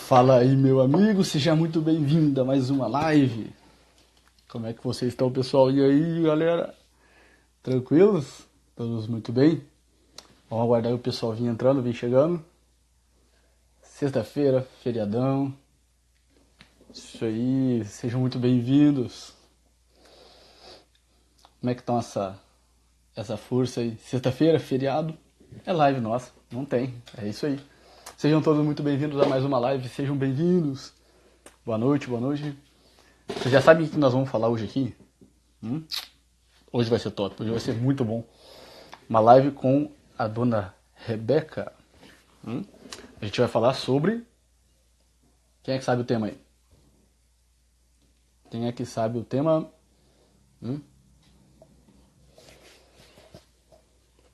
Fala aí, meu amigo, seja muito bem-vindo a mais uma live. Como é que vocês estão, pessoal? E aí, galera? Tranquilos? Todos muito bem? Vamos aguardar o pessoal vir entrando, vir chegando. Sexta-feira, feriadão. Isso aí, sejam muito bem-vindos. Como é que estão essa força aí? Sexta-feira, feriado, é live nossa, não tem, é isso aí. Sejam todos muito bem-vindos a mais uma live, sejam bem-vindos. Boa noite, boa noite. Vocês já sabem o que nós vamos falar hoje aqui? Hoje vai ser top, hoje vai ser muito bom. Uma live com a dona Rebeca. A gente vai falar sobre... Quem é que sabe o tema aí? Quem é que sabe o tema?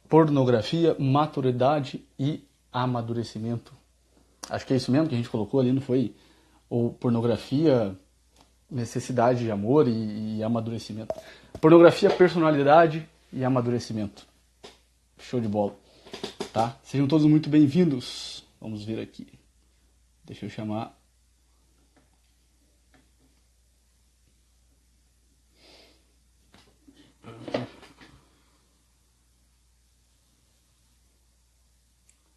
Pornografia, maturidade e amadurecimento. Acho que é isso mesmo que a gente colocou ali, não foi? Ou pornografia, necessidade de amor e amadurecimento. Pornografia, personalidade e amadurecimento. Show de bola. Tá? Sejam todos muito bem-vindos. Vamos ver aqui. Deixa eu chamar.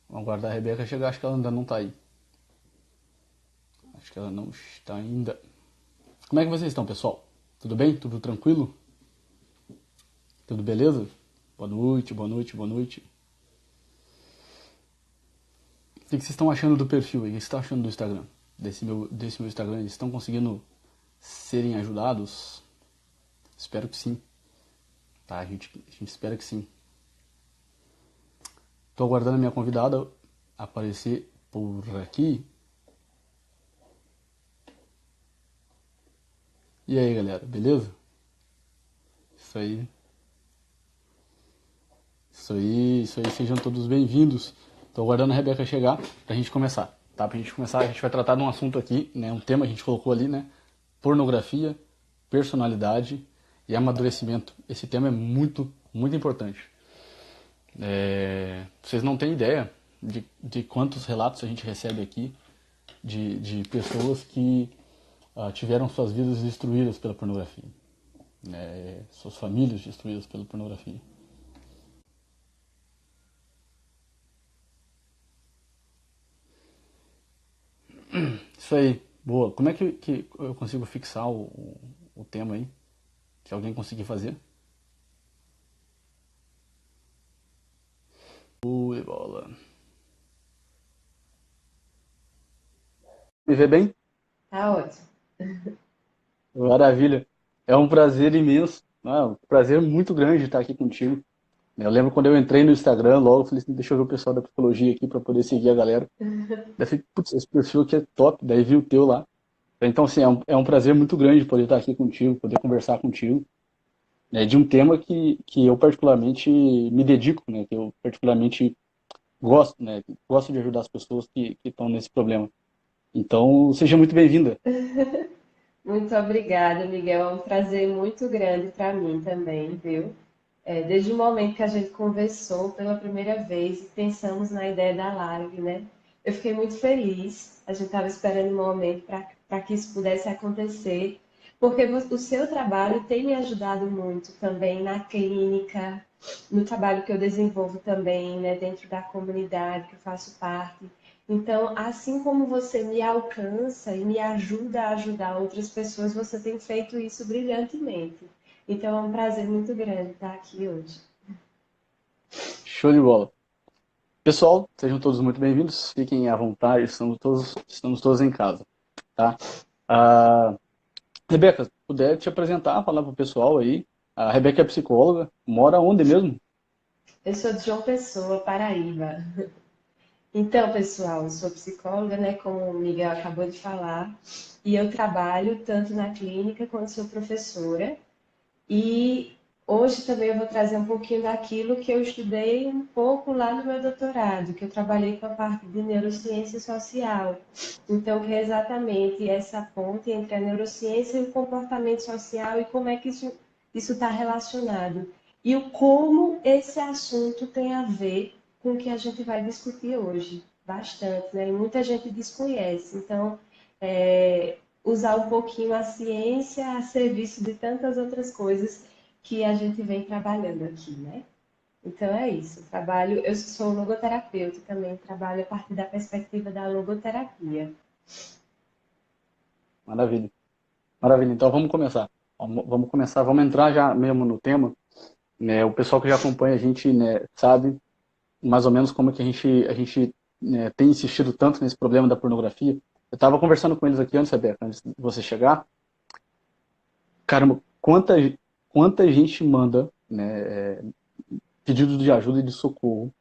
Vamos aguardar a Rebeca chegar. Acho que ela ainda não tá aí. Acho que ela não está ainda. Como é que vocês estão, pessoal? Tudo bem? Tudo tranquilo? Tudo beleza? Boa noite, boa noite, boa noite. O que vocês estão achando do perfil aí? O que vocês estão achando do Instagram? Desse meu Instagram? Eles estão conseguindo serem ajudados? Espero que sim. Tá, a gente espera que sim. Tô aguardando a minha convidada aparecer por aqui. E aí, galera, beleza? Isso aí. Isso aí, isso aí. Sejam todos bem-vindos. Tô aguardando a Rebeca chegar pra gente começar, tá? Pra gente começar, a gente vai tratar de um assunto aqui, né? Um tema que a gente colocou ali, né? Pornografia, personalidade e amadurecimento. Esse tema é muito, muito importante. Vocês não têm ideia de quantos relatos a gente recebe aqui de pessoas que tiveram suas vidas destruídas pela pornografia, né? Suas famílias destruídas pela pornografia. Isso aí, boa. Como é que eu consigo fixar o tema aí? Se alguém conseguir fazer? Ui, bola. Me vê bem? Tá ótimo. Maravilha. É um prazer imenso, né? Um prazer muito grande estar aqui contigo. Eu lembro quando eu entrei no Instagram, logo eu falei assim, deixa eu ver o pessoal da psicologia aqui para poder seguir a galera. Daí eu falei, putz, esse perfil aqui é top, daí vi o teu lá. Então, assim, é um prazer muito grande poder estar aqui contigo, poder conversar contigo, né, de um tema que eu particularmente me dedico, né, que eu particularmente gosto, né, gosto de ajudar as pessoas que estão nesse problema. Então, seja muito bem-vinda. Muito obrigada, Miguel. É um prazer muito grande para mim também, viu? Desde o momento que a gente conversou pela primeira vez e pensamos na ideia da live, né? Eu fiquei muito feliz. A gente estava esperando um momento para que isso pudesse acontecer, porque o seu trabalho tem me ajudado muito também na clínica, no trabalho que eu desenvolvo também, né, dentro da comunidade que eu faço parte. Então, assim como você me alcança e me ajuda a ajudar outras pessoas, você tem feito isso brilhantemente. Então, é um prazer muito grande estar aqui hoje. Show de bola. Pessoal, sejam todos muito bem-vindos, fiquem à vontade, estamos todos em casa, tá? Ah, Rebeca, se puder te apresentar, falar pro pessoal aí. A Rebeca é psicóloga, mora onde mesmo? Eu sou de João Pessoa, Paraíba. Então, pessoal, eu sou psicóloga, né, como o Miguel acabou de falar, e eu trabalho tanto na clínica quanto sou professora. E hoje também eu vou trazer um pouquinho daquilo que eu estudei um pouco lá no meu doutorado, que eu trabalhei com a parte de neurociência social. Então, que é exatamente essa ponte entre a neurociência e o comportamento social e como é que isso está relacionado. E o como esse assunto tem a ver com o que a gente vai discutir hoje. bastante, né? E muita gente desconhece. Então, usar um pouquinho a ciência a serviço de tantas outras coisas que a gente vem trabalhando aqui, né? Então é isso. Eu sou logoterapeuta também, trabalho a partir da perspectiva da logoterapia. Maravilha. Maravilha. Então vamos começar. Vamos começar, vamos entrar já mesmo no tema. Né? O pessoal que já acompanha a gente, né, sabe mais ou menos como é que a gente né, tem insistido tanto nesse problema da pornografia. Eu estava conversando com eles aqui antes, Rebeca, antes de você chegar. Caramba, quanta gente manda, né, pedidos de ajuda e de socorro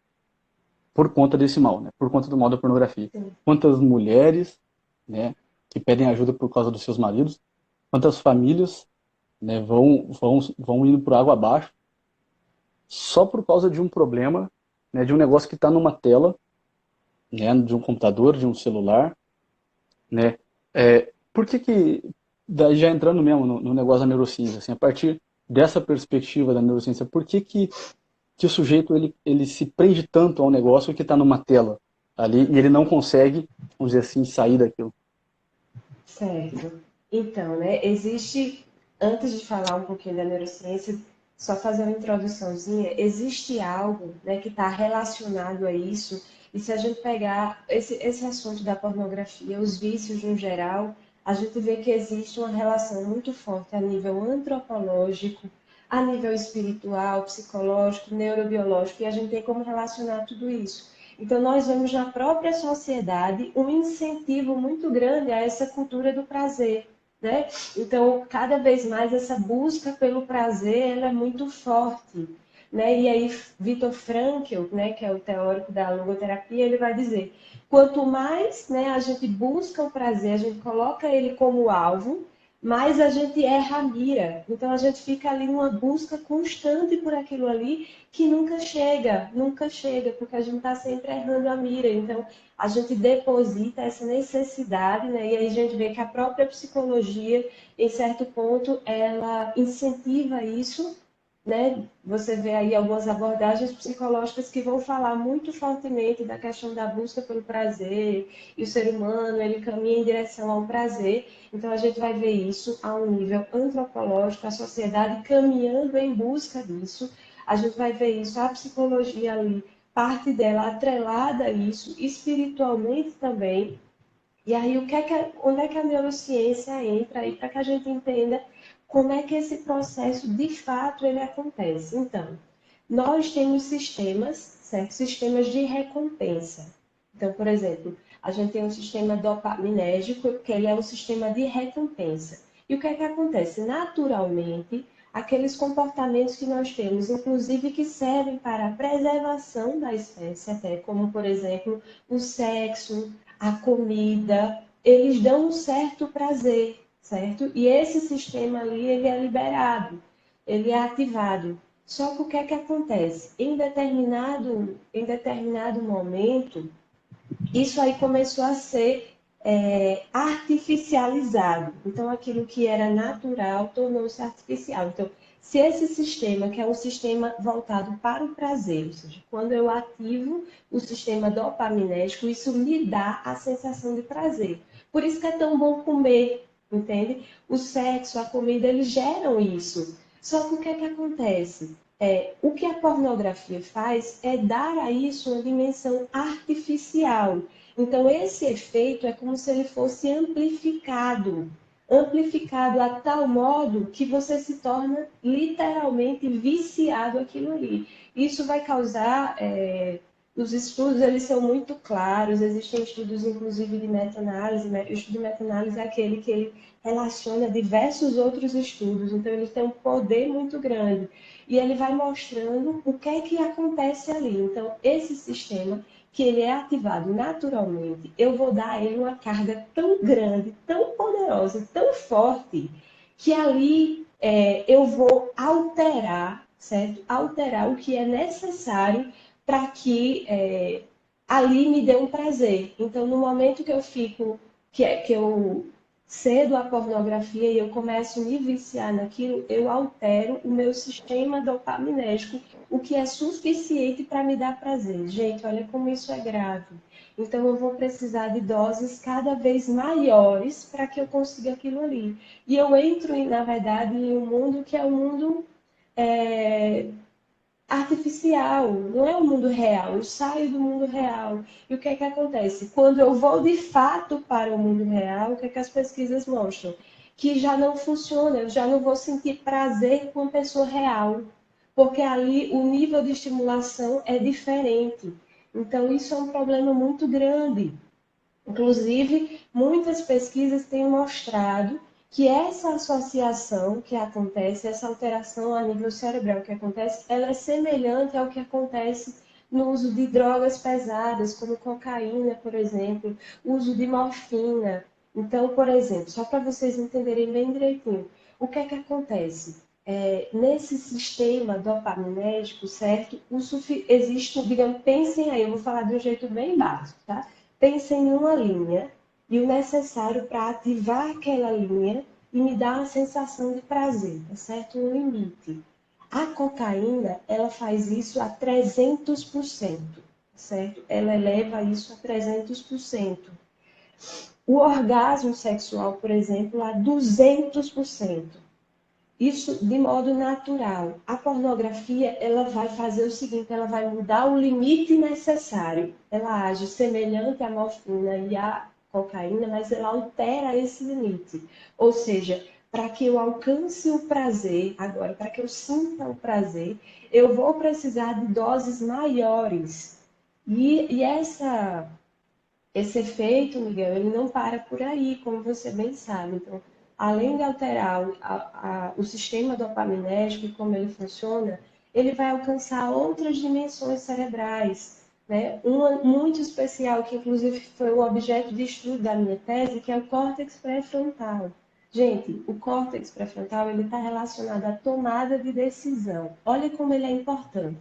por conta desse mal, né, por conta do mal da pornografia. Sim. Quantas mulheres, né, que pedem ajuda por causa dos seus maridos, quantas famílias, né, vão indo por água abaixo só por causa de um problema, né, de um negócio que está numa tela, né, de um computador, de um celular, né? Por que daí já entrando mesmo no negócio da neurociência, assim, a partir dessa perspectiva da neurociência, por que o sujeito ele se prende tanto ao negócio que está numa tela ali e ele não consegue, vamos dizer assim, sair daquilo? Certo. Então, né, antes de falar um pouquinho da neurociência, só fazer uma introduçãozinha, existe algo, né, que está relacionado a isso, e se a gente pegar esse assunto da pornografia, os vícios no geral, a gente vê que existe uma relação muito forte a nível antropológico, a nível espiritual, psicológico, neurobiológico, e a gente tem como relacionar tudo isso. Então, nós vemos na própria sociedade um incentivo muito grande a essa cultura do prazer, né? Então, cada vez mais essa busca pelo prazer, ela é muito forte, né? E aí, Viktor Frankl, né, que é o teórico da logoterapia, ele vai dizer, quanto mais, né, a gente busca o prazer, a gente coloca ele como alvo, mais a gente erra a mira. Então, a gente fica ali numa busca constante por aquilo ali, que nunca chega, porque a gente está sempre errando a mira. Então, a gente deposita essa necessidade, né? E aí a gente vê que a própria psicologia, em certo ponto, ela incentiva isso, né? Você vê aí algumas abordagens psicológicas que vão falar muito fortemente da questão da busca pelo prazer, e o ser humano, ele caminha em direção ao prazer. Então, a gente vai ver isso a um nível antropológico, a sociedade caminhando em busca disso. A gente vai ver isso, a psicologia ali, parte dela atrelada a isso, espiritualmente também. E aí, onde é que a neurociência entra aí para que a gente entenda como é que esse processo, de fato, ele acontece? Então, nós temos sistemas, certo? Sistemas de recompensa. Então, por exemplo, a gente tem um sistema dopaminérgico, que ele é um sistema de recompensa. E o que é que acontece? Naturalmente, aqueles comportamentos que nós temos, inclusive que servem para a preservação da espécie, até como, por exemplo, o sexo, a comida, eles dão um certo prazer, certo? E esse sistema ali, ele é liberado, ele é ativado. Só que o que é que acontece? Em determinado momento, isso aí começou a ser artificializado. Então, aquilo que era natural tornou-se artificial. Então, se esse sistema, que é um sistema voltado para o prazer, ou seja, quando eu ativo o sistema dopaminérgico, isso me dá a sensação de prazer. Por isso que é tão bom comer, entende? O sexo, a comida, eles geram isso. Só que o que é que acontece? O que a pornografia faz é dar a isso uma dimensão artificial. Então, esse efeito é como se ele fosse amplificado, amplificado a tal modo que você se torna literalmente viciado aquilo ali. Isso vai causar, os estudos eles são muito claros, existem estudos inclusive de meta-análise, o estudo de meta-análise é aquele que ele relaciona diversos outros estudos, então ele tem um poder muito grande e ele vai mostrando o que é que acontece ali. Então, esse sistema que ele é ativado naturalmente, eu vou dar a ele uma carga tão grande, tão poderosa, tão forte, que ali eu vou alterar, certo? Alterar o que é necessário para que ali me dê um prazer. Então, no momento que eu fico, que eu cedo a pornografia e eu começo a me viciar naquilo, eu altero o meu sistema dopaminérgico, o que é suficiente para me dar prazer. Gente, olha como isso é grave. Então, eu vou precisar de doses cada vez maiores para que eu consiga aquilo ali. E eu entro, na verdade, em um mundo que é um mundo é, artificial, não é o mundo real. Eu saio do mundo real. E o que é que acontece? Quando eu vou de fato para o mundo real, o que é que as pesquisas mostram? Que já não funciona, eu já não vou sentir prazer com uma pessoa real, porque ali o nível de estimulação é diferente. Então, isso é um problema muito grande. Inclusive, muitas pesquisas têm mostrado que essa associação que acontece, essa alteração a nível cerebral que acontece, ela é semelhante ao que acontece no uso de drogas pesadas, como cocaína, por exemplo, uso de morfina. Então, por exemplo, só para vocês entenderem bem direitinho, o que é que acontece? Nesse sistema dopaminérgico, certo? Existe, digamos, pensem aí, eu vou falar de um jeito bem básico, tá? Pensem em uma linha e o necessário para ativar aquela linha e me dar uma sensação de prazer, tá certo? Um limite. A cocaína, ela faz isso a 300%, certo? Ela eleva isso a 300%. O orgasmo sexual, por exemplo, a 200%. Isso de modo natural. A pornografia, ela vai fazer o seguinte, ela vai mudar o limite necessário. Ela age semelhante à morfina e à cocaína, mas ela altera esse limite. Ou seja, para que eu alcance o prazer, agora, para que eu sinta o prazer, eu vou precisar de doses maiores. Esse efeito, Miguel, ele não para por aí, como você bem sabe. Então, além de alterar o sistema dopaminérgico e como ele funciona, ele vai alcançar outras dimensões cerebrais, né? Uma muito especial, que inclusive foi o objeto de estudo da minha tese, que é o córtex pré-frontal. Gente, o córtex pré-frontal ele está relacionado à tomada de decisão. Olha como ele é importante.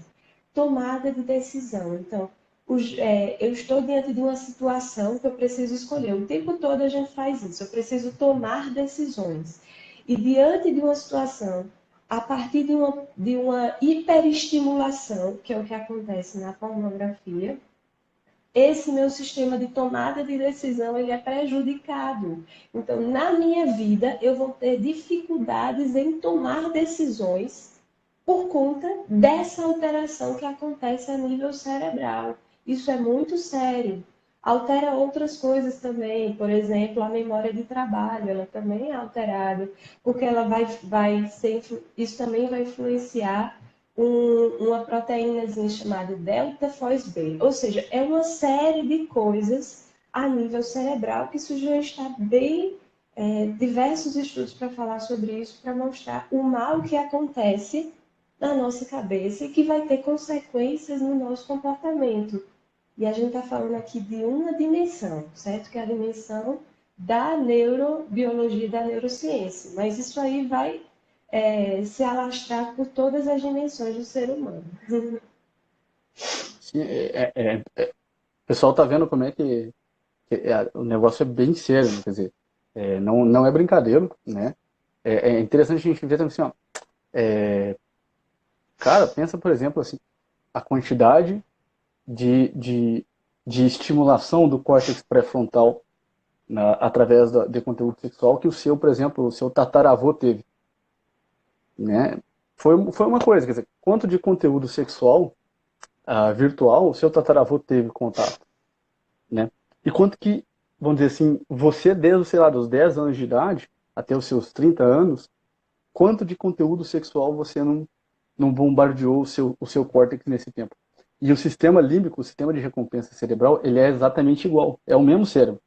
Tomada de decisão. Então, eu estou diante de uma situação que eu preciso escolher. O tempo todo a gente faz isso. Eu preciso tomar decisões. E diante de uma situação, a partir de uma hiperestimulação, que é o que acontece na pornografia, esse meu sistema de tomada de decisão ele é prejudicado. Então, na minha vida, eu vou ter dificuldades em tomar decisões por conta dessa alteração que acontece a nível cerebral. Isso é muito sério. Altera outras coisas também, por exemplo, a memória de trabalho, ela também é alterada, porque ela vai ser, isso também vai influenciar uma proteínazinha chamada delta FOSB. Ou seja, é uma série de coisas a nível cerebral que isso já está bem diversos estudos para falar sobre isso, para mostrar o mal que acontece na nossa cabeça e que vai ter consequências no nosso comportamento. E a gente está falando aqui de uma dimensão, certo? Que é a dimensão da neurobiologia e da neurociência. Mas isso aí vai se alastrar por todas as dimensões do ser humano. Sim, o pessoal tá vendo como é que o negócio é bem sério, né? Quer dizer, não é brincadeira, né? É interessante a gente ver também assim, ó, cara, pensa, por exemplo, assim, a quantidade de estimulação do córtex pré-frontal através de conteúdo sexual que o seu, por exemplo, o seu tataravô teve, né? Foi uma coisa, quer dizer, quanto de conteúdo sexual virtual o seu tataravô teve contato, né? E quanto que, vamos dizer assim, você desde, sei lá, dos 10 anos de idade até os seus 30 anos, quanto de conteúdo sexual você não bombardeou o seu córtex nesse tempo? E o sistema límbico, o sistema de recompensa cerebral, ele é exatamente igual. É o mesmo cérebro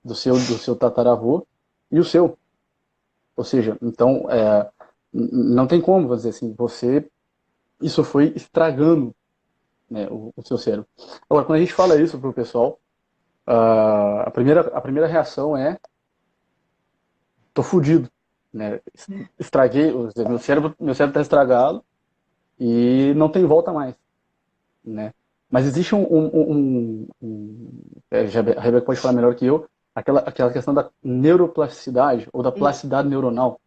do seu tataravô e o seu. Ou seja, então, não tem como, vamos dizer assim, isso foi estragando, né, o seu cérebro. Agora, quando a gente fala isso para o pessoal, a primeira reação é: tô fudido, né? Estraguei, meu cérebro está estragado e não tem volta mais, né? Mas existe a Rebeca pode falar melhor que eu, aquela questão da neuroplasticidade ou da plasticidade neuronal.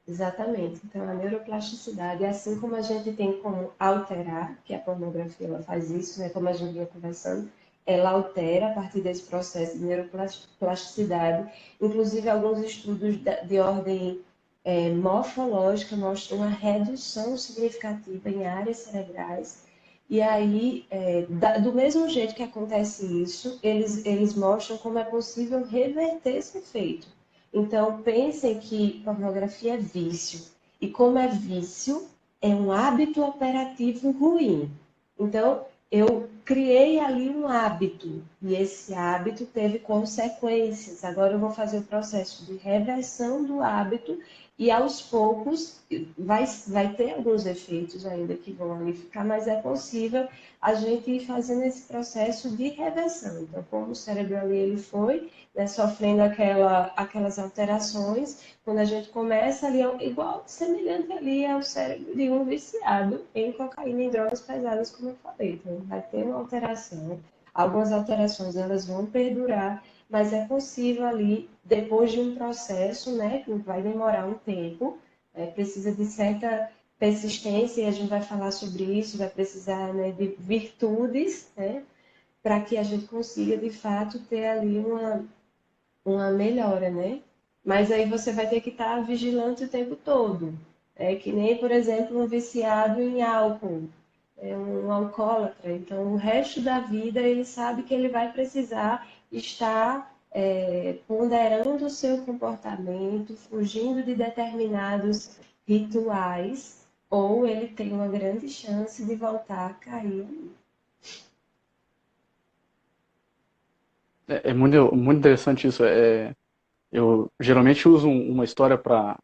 Exatamente. Então, a neuroplasticidade, assim como a gente tem como alterar, que a pornografia ela faz isso, né, como a gente vinha conversando, ela altera a partir desse processo de neuroplasticidade. Inclusive, alguns estudos de ordem morfológica mostram uma redução significativa em áreas cerebrais. E aí, do mesmo jeito que acontece isso, eles mostram como é possível reverter esse efeito. Então, pensem que pornografia é vício. E como é vício, é um hábito operativo ruim. Então, eu criei ali um hábito, e esse hábito teve consequências. Agora eu vou fazer o processo de reversão do hábito, e aos poucos vai ter alguns efeitos ainda que vão ali ficar, mas é possível a gente ir fazendo esse processo de reversão. Então, como o cérebro ali ele foi, né, sofrendo aquelas alterações, quando a gente começa ali, igual, semelhante ali ao cérebro de um viciado em cocaína e drogas pesadas, como eu falei. Então, vai ter uma alteração, algumas alterações elas vão perdurar, mas é possível ali, depois de um processo, né, que vai demorar um tempo, precisa de certa persistência, e a gente vai falar sobre isso, vai precisar, né, de virtudes, né, para que a gente consiga, de fato, ter ali uma melhora, né? Mas aí você vai ter que estar vigilante o tempo todo. É que nem, por exemplo, um viciado em álcool, é um alcoólatra. Então, o resto da vida ele sabe que ele vai precisar estar ponderando o seu comportamento, fugindo de determinados rituais, ou ele tem uma grande chance de voltar a cair. É muito, muito interessante isso. Eu geralmente uso uma história para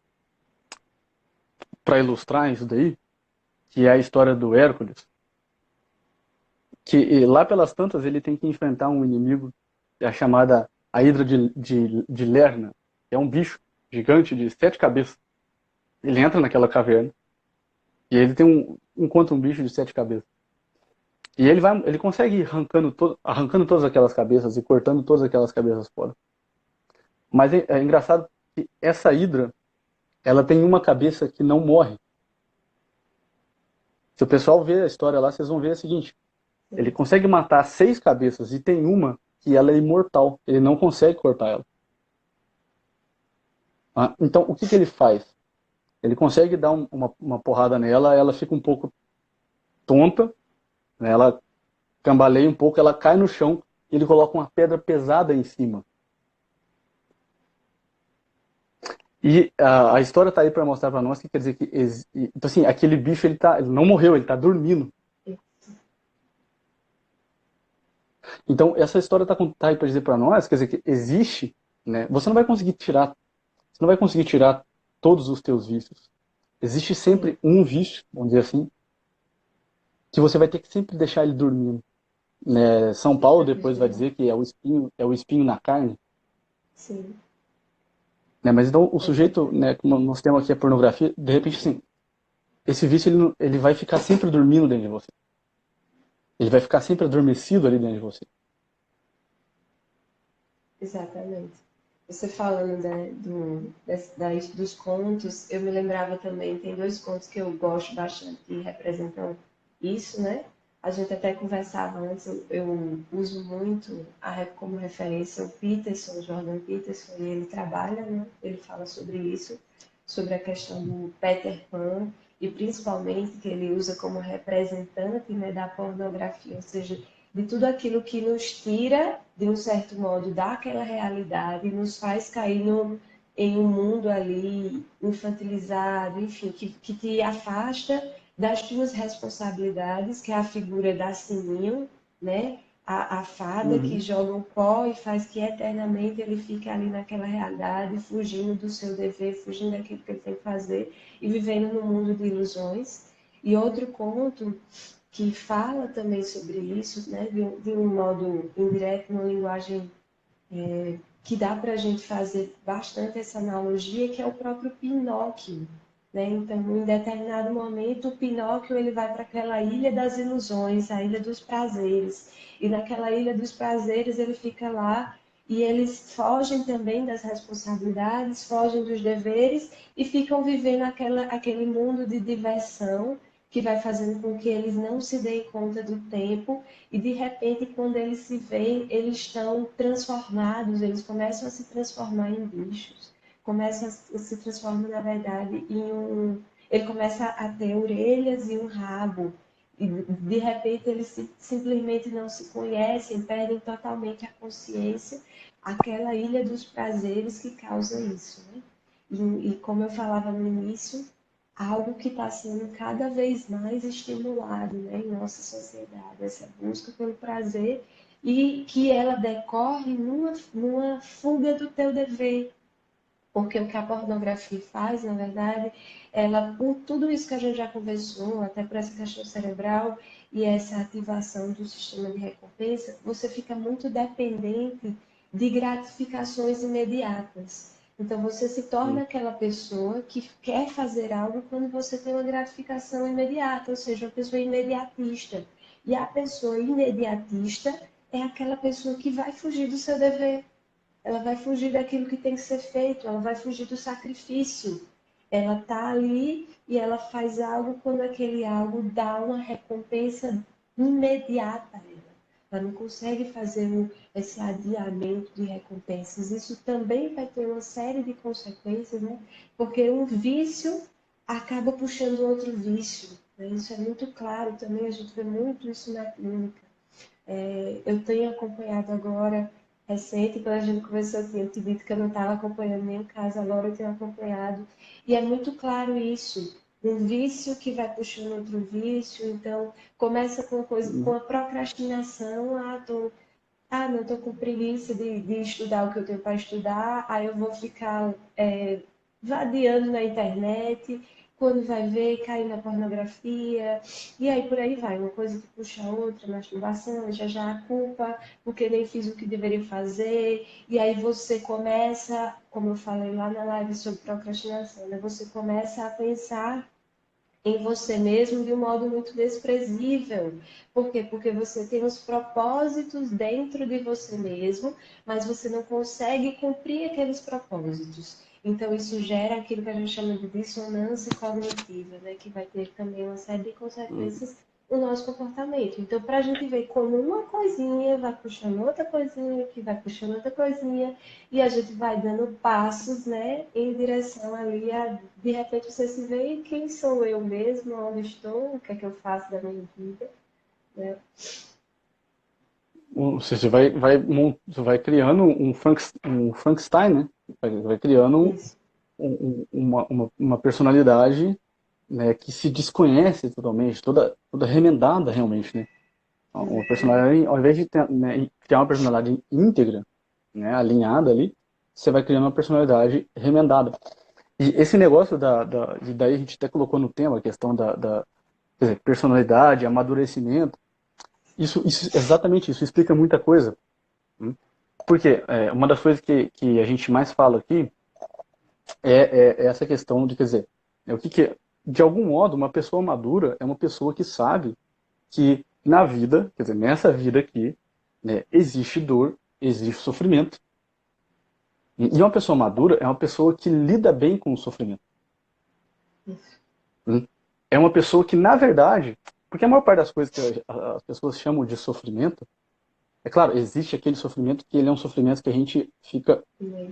ilustrar isso daí, que é a história do Hércules, que lá pelas tantas ele tem que enfrentar um inimigo, é a chamada a Hidra de Lerna, que é um bicho gigante de 7 cabeças. Ele entra naquela caverna e ele encontra um bicho de 7 cabeças. E ele consegue ir arrancando todas aquelas cabeças e cortando todas aquelas cabeças fora. Mas é engraçado que essa Hidra, ela tem uma cabeça que não morre. Se o pessoal ver a história lá, vocês vão ver o seguinte: ele consegue matar 6 cabeças e tem uma que ela é imortal. Ele não consegue cortar ela. Então, o que ele faz? Ele consegue dar uma porrada nela, ela fica um pouco tonta, né? Ela cambaleia um pouco, ela cai no chão e ele coloca uma pedra pesada em cima. E a história está aí para mostrar para nós que quer dizer que então, assim, aquele bicho ele não morreu, ele está dormindo. Então essa história tá aí para dizer para nós, quer dizer que existe, né? Você não vai conseguir tirar todos os teus vícios. Existe Sim, sempre um vício, vamos dizer assim, que você vai ter que sempre deixar ele dormindo. Né? São Paulo depois vai dizer que é o espinho na carne. sim, Né? Mas então o com sujeito, certeza. né, como nós temos aqui a pornografia, de repente assim, esse vício ele vai ficar sempre dormindo dentro de você. Ele vai ficar sempre adormecido ali dentro de você. Exatamente. Você falando dos contos, eu me lembrava também, tem dois contos que eu gosto bastante que representam isso, né? A gente até conversava antes, eu uso muito como referência o Peterson, o Jordan Peterson, e ele trabalha, né? Ele fala sobre isso, sobre a questão do Peter Pan, e principalmente que ele usa como representante, né, da pornografia, ou seja, de tudo aquilo que nos tira, de um certo modo, daquela realidade e nos faz cair em um mundo ali infantilizado, enfim, que te afasta das tuas responsabilidades, que é a figura da Sininho, né? A fada que Uhum. joga o pó e faz que eternamente ele fique ali naquela realidade, fugindo do seu dever, fugindo daquilo que ele tem que fazer e vivendo num mundo de ilusões. E outro conto que fala também sobre isso, né, de um modo indireto, uma linguagem que dá para a gente fazer bastante essa analogia, que é o próprio Pinóquio. Né? Então, em determinado momento, o Pinóquio ele vai para aquela ilha das ilusões, a ilha dos prazeres. E naquela ilha dos prazeres ele fica lá e eles fogem também das responsabilidades, fogem dos deveres e ficam vivendo aquele mundo de diversão que vai fazendo com que eles não se deem conta do tempo e de repente quando eles se veem, eles estão transformados, eles começam a se transformar em bichos, começam a se transformar na verdade ele começa a ter orelhas e um rabo e de repente eles simplesmente não se conhecem, perdem totalmente a consciência, aquela ilha dos prazeres que causa isso, né? E como eu falava no início, algo que está sendo cada vez mais estimulado, né, em nossa sociedade, essa busca pelo prazer e que ela decorre numa fuga do teu dever, porque o que a pornografia faz, na verdade, ela, por tudo isso que a gente já conversou, até por essa questão cerebral e essa ativação do sistema de recompensa, você fica muito dependente de gratificações imediatas. Então, você se torna Sim. aquela pessoa que quer fazer algo quando você tem uma gratificação imediata, ou seja, uma pessoa imediatista. E a pessoa imediatista é aquela pessoa que vai fugir do seu dever, ela vai fugir daquilo que tem que ser feito, ela vai fugir do sacrifício. Ela está ali e ela faz algo quando aquele algo dá uma recompensa imediata a ela. Ela não consegue fazer esse adiamento de recompensas. Isso também vai ter uma série de consequências, né? Porque um vício acaba puxando outro vício, né? Isso é muito claro também, a gente vê muito isso na clínica. Eu tenho acompanhado agora, recente, quando a gente conversou, eu tinha te dito que eu não estava acompanhando nenhum caso, agora eu tenho acompanhado, e é muito claro isso, um vício que vai puxando outro vício, então começa com coisa, com a procrastinação, não estou com preguiça de estudar o que eu tenho para estudar, aí eu vou ficar vadiando na internet, quando vai ver, cai na pornografia, e aí por aí vai, uma coisa que puxa a outra, masturbação, já a culpa, porque nem fiz o que deveria fazer, e aí você começa, como eu falei lá na live sobre procrastinação, né? Você começa a pensar em você mesmo de um modo muito desprezível. Por quê? Porque você tem os propósitos dentro de você mesmo, mas você não consegue cumprir aqueles propósitos. Então, isso gera aquilo que a gente chama de dissonância cognitiva, né? Que vai ter também uma série de consequências no nosso comportamento. Então, para a gente ver como uma coisinha vai puxando outra coisinha, que vai puxando outra coisinha, e a gente vai dando passos, né, em direção ali a, de repente você se vê quem sou eu mesmo, onde estou, o que é que eu faço da minha vida, né? Você vai criando um Frankenstein, né? Vai criando Isso. uma personalidade, né, que se desconhece totalmente, toda remendada realmente, né? Uma Exatamente. personalidade, ao invés de né, criar uma personalidade íntegra, né, alinhada ali, você vai criando uma personalidade remendada. E esse negócio de daí a gente até colocou no tema a questão quer dizer, personalidade, amadurecimento. Isso, exatamente isso, explica muita coisa. Hum? Porque uma das coisas que a gente mais fala aqui é essa questão de, quer dizer, o de algum modo, uma pessoa madura é uma pessoa que sabe que na vida, quer dizer, nessa vida aqui, né, existe dor, existe sofrimento. E uma pessoa madura é uma pessoa que lida bem com o sofrimento. Hum? É uma pessoa que, na verdade, porque a maior parte das coisas que as pessoas chamam de sofrimento, é claro, existe aquele sofrimento que ele é um sofrimento que a gente fica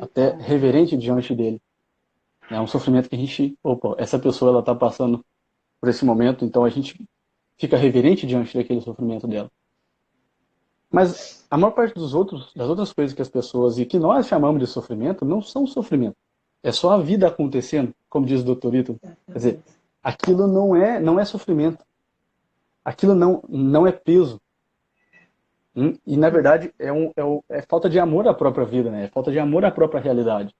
até Inevitável. reverente diante dele. É um sofrimento que a gente, opa, essa pessoa ela está passando por esse momento, então a gente fica reverente diante daquele sofrimento dela. Mas a maior parte das outras coisas que as pessoas e que nós chamamos de sofrimento não são sofrimento. É só a vida acontecendo, como diz o Dr. Ito. Quer dizer, Exatamente. aquilo não é sofrimento. Aquilo não é peso. E na verdade é falta de amor à própria vida, né? É falta de amor à própria realidade.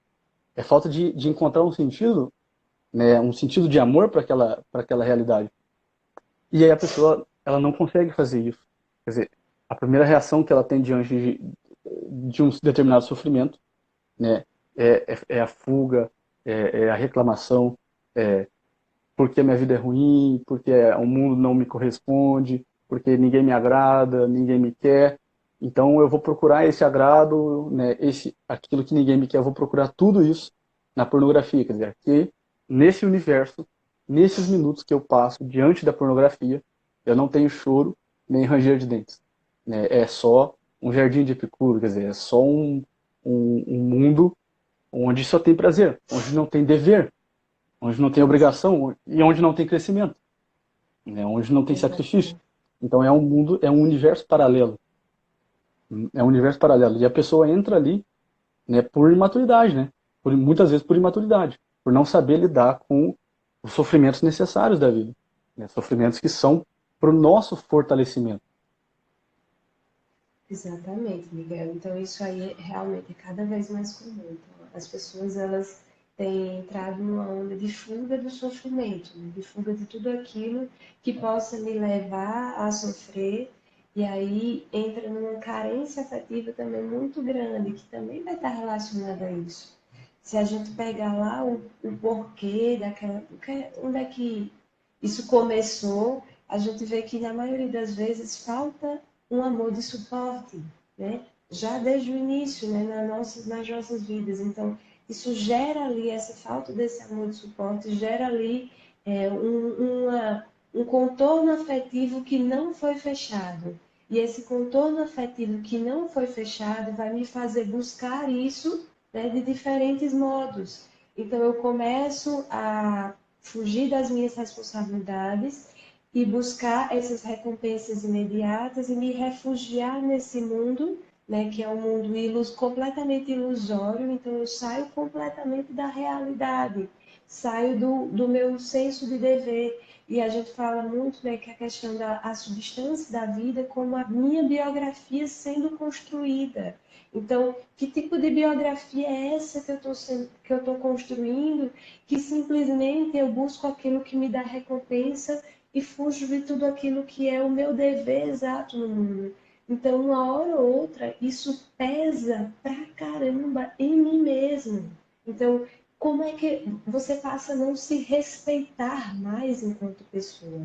É falta de encontrar um sentido, né? Um sentido de amor para aquela realidade. E aí a pessoa ela não consegue fazer isso. Quer dizer, a primeira reação que ela tem diante de um determinado sofrimento, né, é a fuga, é a reclamação, é porque a minha vida é ruim, porque o mundo não me corresponde, porque ninguém me agrada, ninguém me quer. Então eu vou procurar esse agrado, né, aquilo que ninguém me quer, eu vou procurar tudo isso na pornografia. Quer dizer, aqui, nesse universo, nesses minutos que eu passo diante da pornografia, eu não tenho choro nem ranger de dentes. Né? É só um jardim de Epicuro, quer dizer, é só um mundo onde só tem prazer, onde não tem dever, onde não tem obrigação e onde não tem crescimento, né? Onde não tem sacrifício. Exatamente. Então é um mundo, é um universo paralelo. É um universo paralelo. E a pessoa entra ali, né, por imaturidade, né? Muitas vezes por imaturidade, por não saber lidar com os sofrimentos necessários da vida, né? Sofrimentos que são para o nosso fortalecimento. Exatamente, Miguel. Então isso aí realmente é cada vez mais comum. Então, as pessoas elas têm entrado numa onda de fuga do sofrimento, né? De fuga de tudo aquilo que possa me levar a sofrer. E aí entra numa carência afetiva também muito grande, que também vai estar relacionada a isso. Se a gente pegar lá o porquê daquela, onde é que isso começou, a gente vê que na maioria das vezes falta um amor de suporte, né? Já desde o início, né? Nas nossas vidas. Então, isso gera ali essa falta desse amor de suporte, gera ali um contorno afetivo que não foi fechado. E esse contorno afetivo que não foi fechado vai me fazer buscar isso, né, de diferentes modos. Então, eu começo a fugir das minhas responsabilidades e buscar essas recompensas imediatas e me refugiar nesse mundo, né, que é um mundo completamente ilusório. Então eu saio completamente da realidade, saio do meu senso de dever. E a gente fala muito, né, que a questão da a substância da vida como a minha biografia sendo construída. Então, que tipo de biografia é essa que eu estou construindo, que simplesmente eu busco aquilo que me dá recompensa e fujo de tudo aquilo que é o meu dever exato no mundo. Então, uma hora ou outra, isso pesa pra caramba em mim mesmo. Então, como é que você passa a não se respeitar mais enquanto pessoa?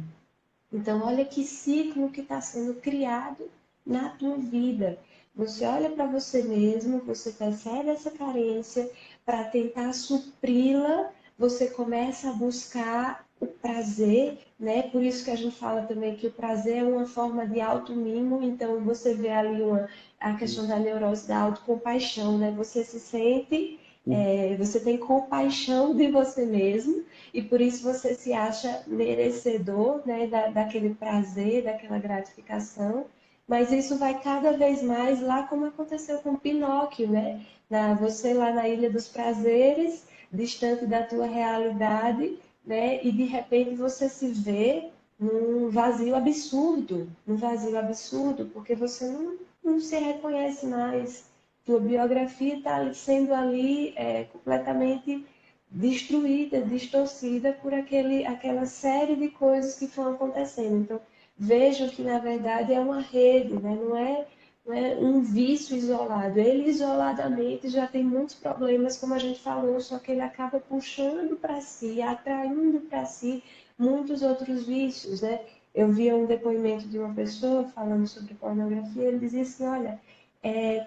Então, olha que ciclo que está sendo criado na tua vida. Você olha para você mesmo, você percebe essa carência, para tentar supri-la, você começa a buscar o prazer, né? Por isso que a gente fala também que o prazer é uma forma de auto-mimo, então você vê ali a questão da neurose da autocompaixão, né? Você se sente, você tem compaixão de você mesmo, e por isso você se acha merecedor, né, daquele prazer, daquela gratificação, mas isso vai cada vez mais lá como aconteceu com Pinóquio, né? Você lá na Ilha dos Prazeres, distante da tua realidade, né? E de repente você se vê num vazio absurdo, porque você não se reconhece mais. Tua biografia está sendo ali completamente destruída, distorcida por aquela série de coisas que foram acontecendo. Então, vejam que, na verdade, é uma rede, né? Não é um vício isolado. Ele, isoladamente, já tem muitos problemas, como a gente falou, só que ele acaba puxando para si, atraindo para si muitos outros vícios, né? Eu vi um depoimento de uma pessoa falando sobre pornografia, ele dizia assim, olha,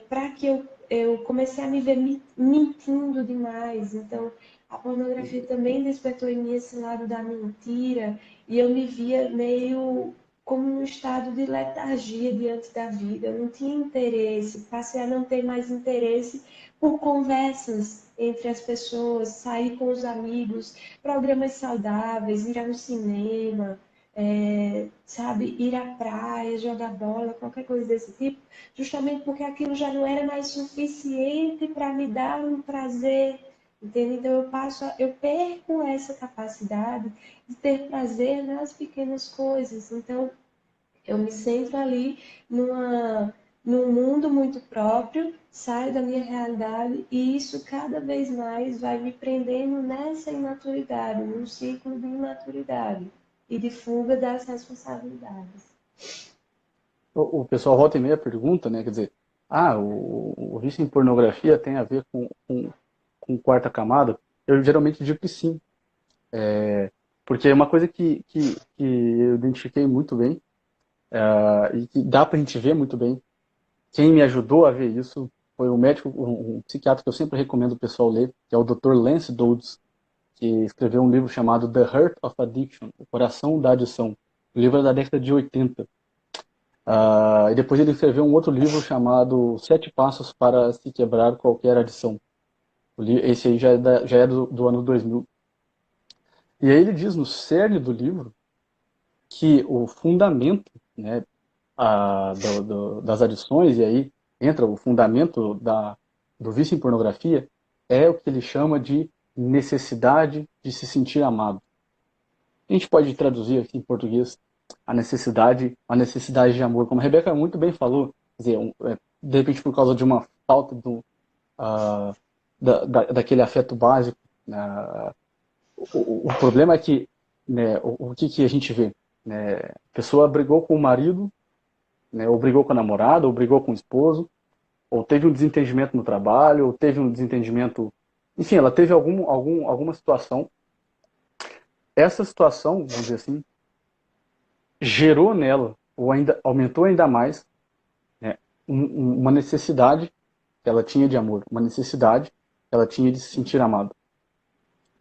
para que eu comecei a me ver mentindo demais, então a pornografia também despertou em mim esse lado da mentira e eu me via meio como num estado de letargia diante da vida. Eu não tinha interesse, passei a não ter mais interesse por conversas entre as pessoas, sair com os amigos, programas saudáveis, ir ao cinema, sabe, ir à praia, jogar bola, qualquer coisa desse tipo, justamente porque aquilo já não era mais suficiente para me dar um prazer. Entende? Então eu perco essa capacidade de ter prazer nas pequenas coisas. Então eu me centro ali num mundo muito próprio, saio da minha realidade e isso cada vez mais vai me prendendo nessa imaturidade, num ciclo de imaturidade e de fuga das responsabilidades. O pessoal volta e meia pergunta, né? Quer dizer, o vício em pornografia tem a ver com quarta camada? Eu geralmente digo que sim. Porque é uma coisa que eu identifiquei muito bem, e que dá pra gente ver muito bem, quem me ajudou a ver isso foi um médico, um psiquiatra que eu sempre recomendo o pessoal ler, que é o Dr. Lance Dodds, que escreveu um livro chamado The Heart of Addiction, O Coração da Adição. O livro é da década de 80. E depois ele escreveu um outro livro chamado Sete Passos para se Quebrar Qualquer Adição. Esse aí já é do ano 2000. E aí ele diz no cerne do livro que o fundamento, né, das adições, e aí entra o fundamento do vício em pornografia, é o que ele chama de necessidade de se sentir amado. A gente pode traduzir aqui em português a necessidade de amor, como a Rebeca muito bem falou, quer dizer, de repente por causa de uma falta uh, daquele afeto básico. O problema é que, né, o que a gente vê? Né, a pessoa brigou com o marido, né, ou brigou com a namorada, ou brigou com o esposo, ou teve um desentendimento no trabalho, ou teve um desentendimento... Enfim, ela teve alguma situação. Essa situação, vamos dizer assim, gerou nela, ou ainda aumentou ainda mais, né, uma necessidade que ela tinha de amor, uma necessidade que ela tinha de se sentir amada.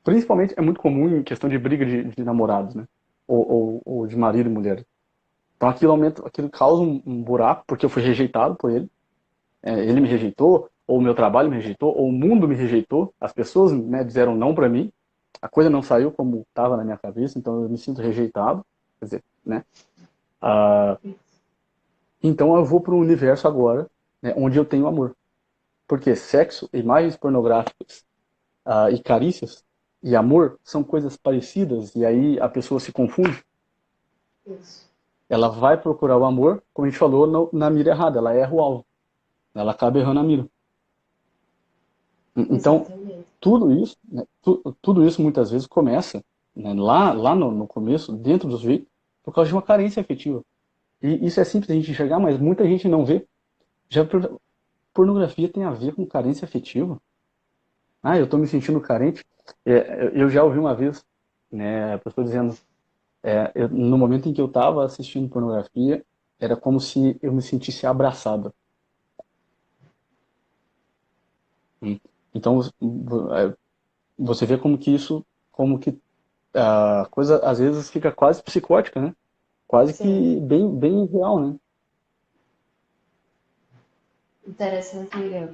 Principalmente, é muito comum em questão de briga de namorados, né? Ou de marido e mulher. Então aquilo causa um buraco, porque eu fui rejeitado por ele. Ele me rejeitou, ou o meu trabalho me rejeitou, ou o mundo me rejeitou. As pessoas, né, disseram não para mim. A coisa não saiu como estava na minha cabeça, então eu me sinto rejeitado. Quer dizer, né? Então eu vou para um universo agora, né, onde eu tenho amor. Porque sexo, imagens pornográficas e carícias e amor são coisas parecidas, e aí a pessoa se confunde. Isso. Ela vai procurar o amor, como a gente falou, na mira errada, ela erra o alvo. Ela acaba errando a mira. Então, Exatamente. tudo isso, né, tudo isso muitas vezes começa, né, lá no começo, dentro dos vídeos, por causa de uma carência afetiva. E isso é simples a gente enxergar, mas muita gente não vê. Já pornografia tem a ver com carência afetiva? Eu estou me sentindo carente. Eu já ouvi uma vez, né, a pessoa dizendo, no momento em que eu estava assistindo pornografia, era como se eu me sentisse abraçada. Então, você vê como que a coisa às vezes fica quase psicótica, né? Quase Sim. que bem real, né? Interessante, Miguel,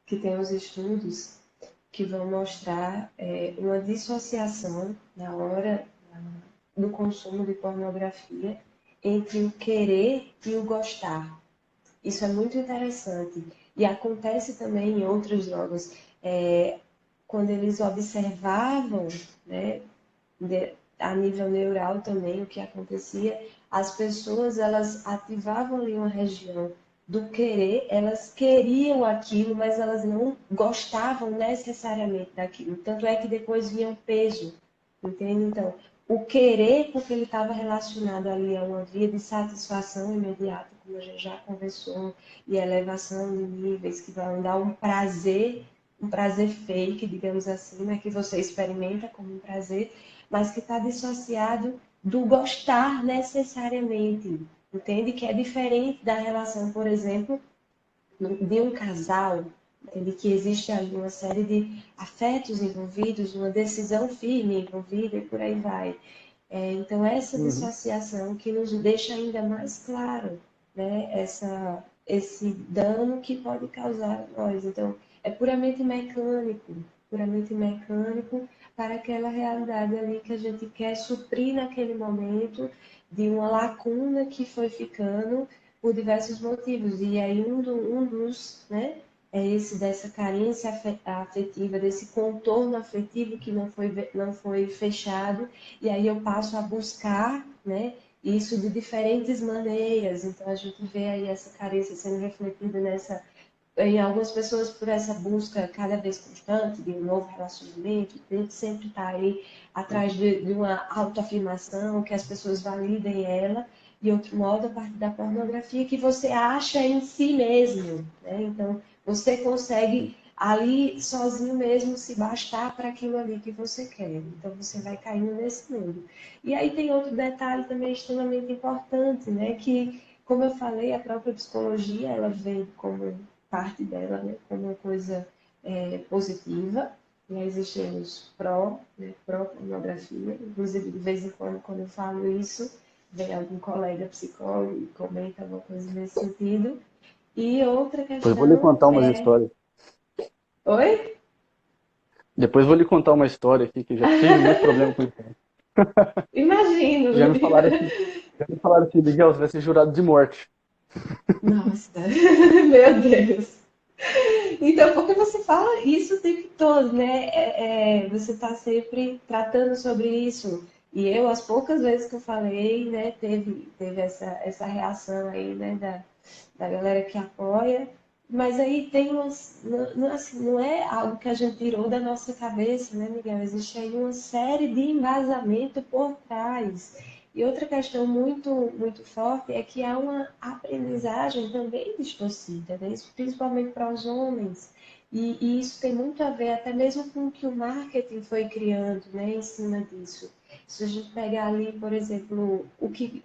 que tem os estudos que vão mostrar uma dissociação na hora do consumo de pornografia entre o querer e o gostar. Isso é muito interessante. E acontece também em outras drogas. Quando eles observavam, né, a nível neural também, o que acontecia, as pessoas elas ativavam ali uma região do querer, elas queriam aquilo, mas elas não gostavam necessariamente daquilo. Tanto é que depois vinha o peso, entende? Então, o querer, porque ele estava relacionado ali a uma via de satisfação imediata, como a gente já conversou, e elevação de níveis que vão dar um prazer fake, digamos assim, né, que você experimenta como um prazer, mas que está dissociado do gostar necessariamente, entende? Que é diferente da relação, por exemplo, de um casal, entende? Que existe ali uma série de afetos envolvidos, uma decisão firme envolvida e por aí vai. Então, essa Uhum. dissociação que nos deixa ainda mais claro, né, esse dano que pode causar a nós. Então, é puramente mecânico para aquela realidade ali que a gente quer suprir naquele momento de uma lacuna que foi ficando por diversos motivos. E aí um dos, né, é esse dessa carência afetiva, desse contorno afetivo que não foi fechado, e aí eu passo a buscar, né, isso de diferentes maneiras. Então a gente vê aí essa carência sendo refletida em algumas pessoas por essa busca cada vez constante de um novo relacionamento, tem que sempre estar aí atrás de uma autoafirmação, que as pessoas validem ela, e outro modo a partir da pornografia que você acha em si mesmo, né? Então você consegue ali sozinho mesmo se bastar para aquilo ali que você quer. Então você vai caindo nesse mundo. E aí tem outro detalhe também extremamente importante, né? Que como eu falei, a própria psicologia, ela vem como parte dela, né, como uma coisa positiva. E existem os pró, né, pró-pornografia. Inclusive, de vez em quando eu falo isso, vem algum colega psicólogo e comenta alguma coisa nesse sentido. E outra Depois vou lhe questão contar umas é. histórias. Oi? Depois vou lhe contar uma história aqui que já tive muito problema com isso. Imagino! Já me falaram que, Miguel, você vai ser jurado de morte. Nossa, meu Deus! Então, porque você fala isso o tempo todo, né? Você está sempre tratando sobre isso. E eu, as poucas vezes que eu falei, né, teve essa reação aí, né, da galera que apoia. Mas aí tem umas. Não, assim, não é algo que a gente tirou da nossa cabeça, né, Miguel? Existe aí uma série de embasamento por trás. E outra questão muito forte é que há uma aprendizagem também distorcida, né? Isso principalmente para os homens. E isso tem muito a ver até mesmo com o que o marketing foi criando, né, em cima disso. Se a gente pegar ali, por exemplo, o que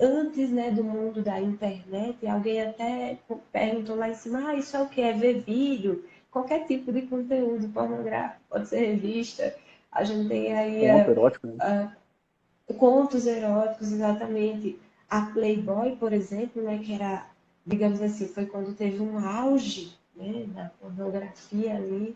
antes, né, do mundo da internet, alguém até perguntou lá em cima, isso é o que? É ver vídeo? Qualquer tipo de conteúdo pornográfico, pode ser revista. A gente tem aí Ponto erótico, né? contos eróticos, exatamente. A Playboy, por exemplo, né, que era, digamos assim, foi quando teve um auge, né, da pornografia ali,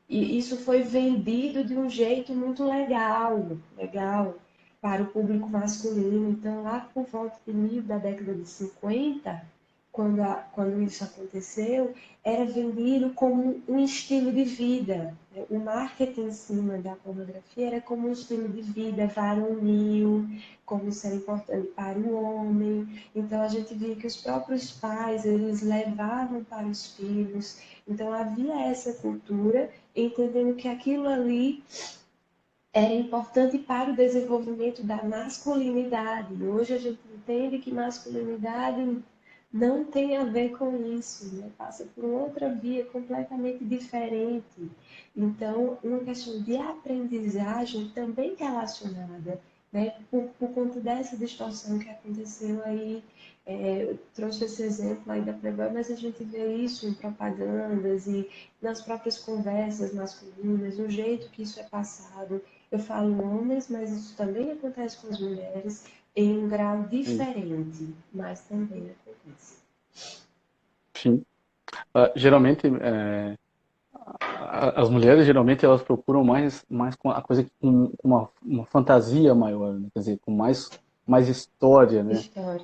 e isso foi vendido de um jeito muito legal para o público masculino. Então, lá por volta da década de 50, quando isso aconteceu, era vendido como um estilo de vida. O marketing em cima da pornografia era como um estilo de vida varonil, como isso era importante para o homem. Então a gente via que os próprios pais, eles levavam para os filhos. Então havia essa cultura, entendendo que aquilo ali era importante para o desenvolvimento da masculinidade. Hoje a gente entende que masculinidade não tem a ver com isso, né? Passa por outra via completamente diferente. Então, uma questão de aprendizagem também relacionada, né? Por conta dessa distorção que aconteceu aí, eu trouxe esse exemplo aí da Playboy, mas a gente vê isso em propagandas e nas próprias conversas masculinas, o jeito que isso é passado. Eu falo homens, mas isso também acontece com as mulheres em um grau Sim. diferente, mas também acontece. Sim. Geralmente, as mulheres geralmente elas procuram mais com a coisa com uma fantasia maior, né? Quer dizer, com mais história, né? História.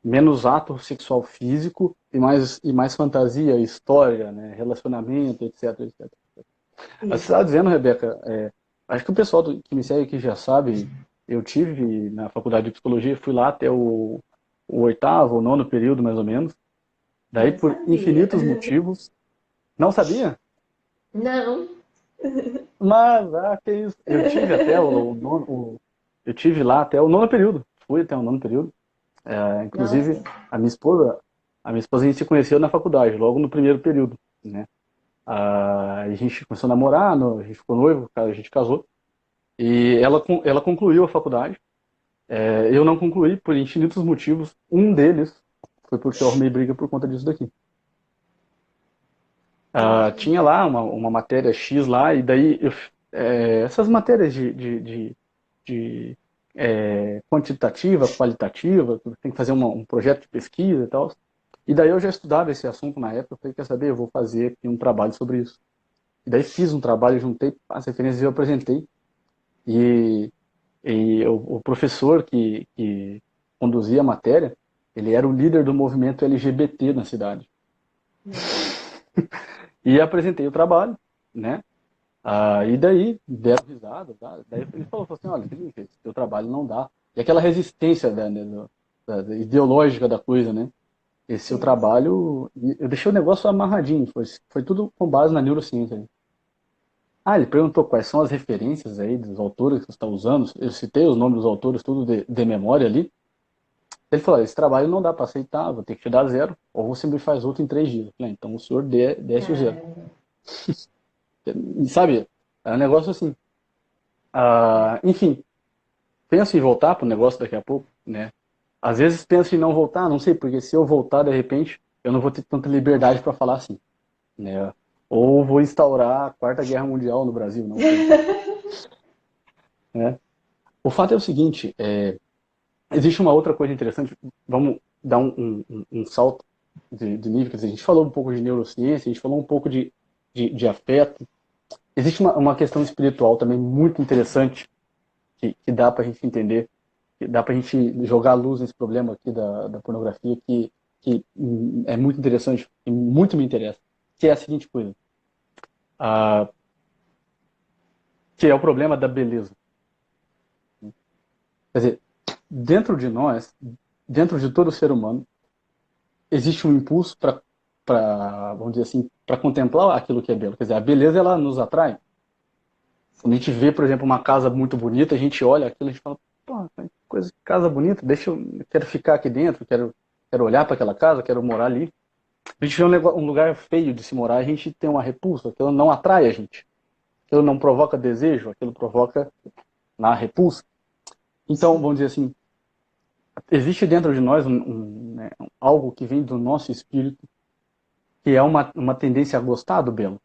Menos ato sexual físico e mais fantasia, história, né? Relacionamento, etc, etc. Você Isso. estava dizendo, Rebeca, acho que o pessoal que me segue aqui já sabe, eu tive na faculdade de psicologia, fui lá até o oitavo, o nono período, mais ou menos. Daí, Não por sabia. infinitos motivos, não sabia? Não. Mas, que isso. Eu tive até eu tive lá até o nono período. Fui até o nono período. Nossa. Inclusive, a minha esposa a gente se conheceu na faculdade, logo no primeiro período, né? A gente começou a namorar, a gente ficou noivo, a gente casou. E ela concluiu a faculdade. Eu não concluí por infinitos motivos. Um deles foi porque eu arrumei briga por conta disso daqui. Tinha lá uma matéria X lá, e daí essas matérias de quantitativa, qualitativa, tem que fazer um projeto de pesquisa e tal. E daí eu já estudava esse assunto na época, eu falei, quer saber, eu vou fazer aqui um trabalho sobre isso. E daí fiz um trabalho, juntei as referências e eu apresentei. E, o professor que conduzia a matéria, ele era o líder do movimento LGBT na cidade. Nossa. E apresentei o trabalho, né? E daí deram risada, tá? Daí ele falou assim, olha, esse teu trabalho não dá. E aquela resistência da ideológica da coisa, né? Esse seu Sim, sim. trabalho, eu deixei o negócio amarradinho, foi tudo com base na neurociência. Né? Ele perguntou quais são as referências aí dos autores que você está usando. Eu citei os nomes dos autores, tudo de memória ali. Ele falou, esse trabalho não dá para aceitar, vou ter que te dar zero, ou você me faz outro em 3 dias. Eu falei, então o senhor desce o zero. Caramba. E sabe, é um negócio assim. Enfim, penso em voltar para o negócio daqui a pouco, né? às vezes penso em não voltar, não sei, porque se eu voltar, de repente, eu não vou ter tanta liberdade para falar assim, né? Ou vou instaurar a Quarta Guerra Mundial no Brasil, não sei, né? O fato é o seguinte, existe uma outra coisa interessante, vamos dar um salto de nível, quer dizer, a gente falou um pouco de neurociência, a gente falou um pouco de afeto, existe uma questão espiritual também muito interessante que dá para a gente entender, que dá para a gente jogar luz nesse problema aqui da pornografia, que é muito interessante e muito me interessa, que é a seguinte coisa, a, que é o problema da beleza. Quer dizer, dentro de nós, dentro de todo ser humano, existe um impulso vamos dizer assim, para contemplar aquilo que é belo. Quer dizer, a beleza ela nos atrai. Quando a gente vê, por exemplo, uma casa muito bonita, a gente olha aquilo e a gente fala, pô, coisa, casa bonita, quero ficar aqui dentro, quero olhar para aquela casa, quero morar ali. A gente vê um lugar feio de se morar, a gente tem uma repulsa, aquilo não atrai a gente. Aquilo não provoca desejo, aquilo provoca na repulsa. Então, Sim, vamos dizer assim, existe dentro de nós né, algo que vem do nosso espírito, que é uma tendência a gostar do belo.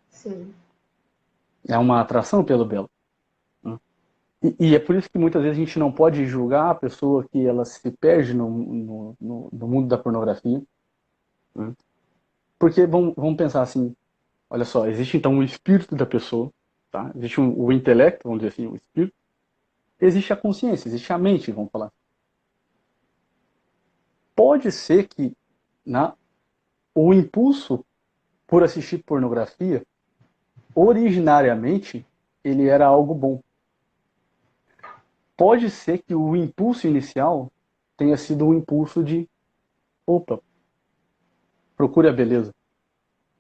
sim, É uma atração pelo belo. Né? E é por isso que muitas vezes a gente não pode julgar a pessoa que ela se perde no mundo da pornografia. Né? Porque vamos pensar assim, olha só, existe então o espírito da pessoa, tá? Existe o intelecto, vamos dizer assim, o espírito, existe a consciência, existe a mente, vamos falar. Pode ser que na, o impulso por assistir pornografia, originariamente, ele era algo bom. Pode ser que o impulso inicial tenha sido um impulso de, opa, procure a beleza,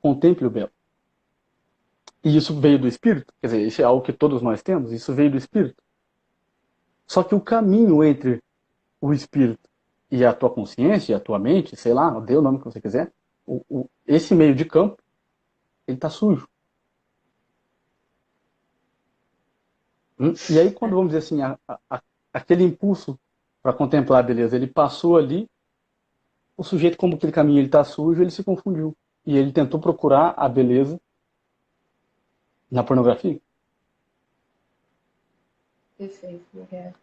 contemple o belo. E isso veio do espírito, quer dizer, isso é algo que todos nós temos, isso veio do espírito. Só que o caminho entre o espírito e a tua consciência, a tua mente, sei lá, dê o nome que você quiser, esse meio de campo, ele está sujo. E aí, quando vamos dizer assim, aquele impulso para contemplar a beleza, ele passou ali, o sujeito, como aquele caminho ele está sujo, ele se confundiu. E ele tentou procurar a beleza na pornografia. perfeito, Miguel.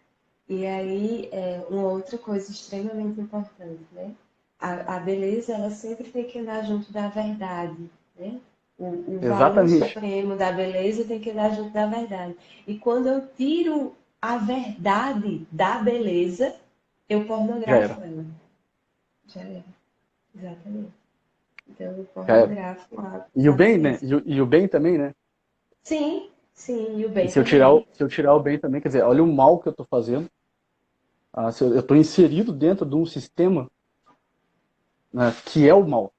E aí, uma outra coisa extremamente importante, né? A beleza, ela sempre tem que andar junto da verdade, né? O valor Exatamente. supremo da beleza tem que andar junto da verdade. E quando eu tiro a verdade da beleza, eu Já pornografo era. ela. Já é, exatamente. Então, eu Já era. pornografo E o a bem, né? beleza. E o bem também, né? Sim, sim, e o E bem também. se eu tirar o bem também, quer dizer, olha o mal que eu estou fazendo. Se eu estou inserido dentro de um sistema, né, que é o mal.